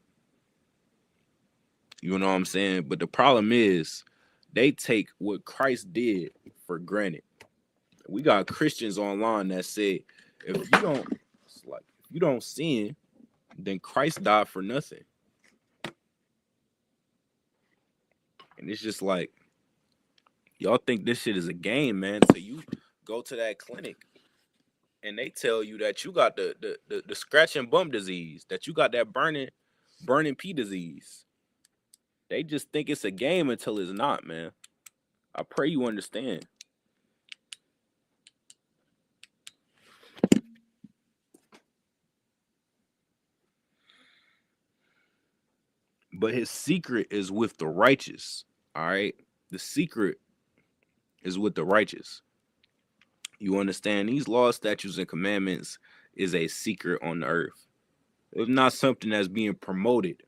You know what I'm saying? But the problem is they take what Christ did for granted. We got Christians online that say, if you don't sin, then Christ died for nothing. And it's just like, y'all think this shit is a game, man. So you go to that clinic and they tell you that you got the scratch and bump disease, that you got that burning pee disease. They just think it's a game until it's not, man. I pray you understand. But his secret is with the righteous. All right. The secret is with the righteous. You understand? These laws, statutes, and commandments is a secret on the earth. It's not something that's being promoted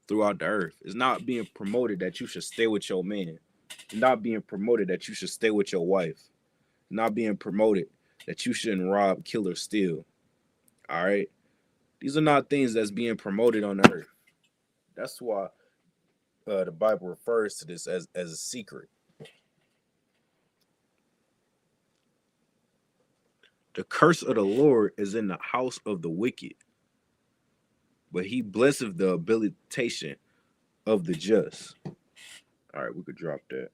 throughout the earth. It's not being promoted that you should stay with your man. It's not being promoted that you should stay with your wife. It's not being promoted that you shouldn't rob, kill, or steal. All right? These are not things that's being promoted on the earth. That's why the Bible refers to this as a secret. The curse of the Lord is in the house of the wicked, but he blesseth the habilitation of the just. All right, we could drop that.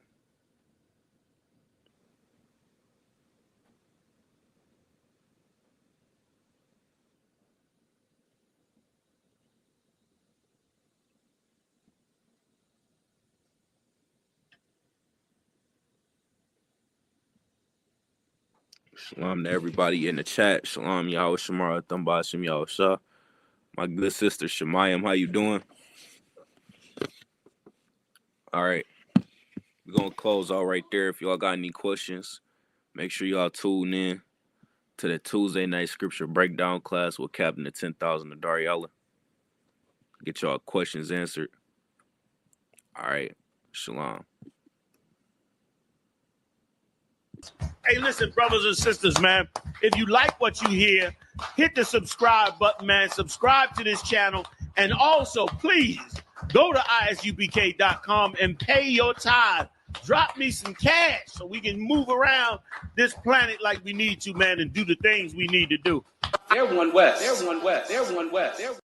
Shalom to everybody in the chat. Shalom, Yahweh Shamar, Thumba Shem Yahweh Shah. My good sister Shemayim, how you doing? All right. We're going to close out right there. If y'all got any questions, make sure y'all tune in to the Tuesday night scripture breakdown class with Captain the 10,000 of Dariala. Get y'all questions answered. All right. Shalom. Hey, listen, brothers and sisters, man. If you like what you hear, hit the subscribe button, man. Subscribe to this channel. And also, please, go to ISUPK.com and pay your tithe. Drop me some cash so we can move around this planet like we need to, man, and do the things we need to do. They're one West. They're one West. They're one West.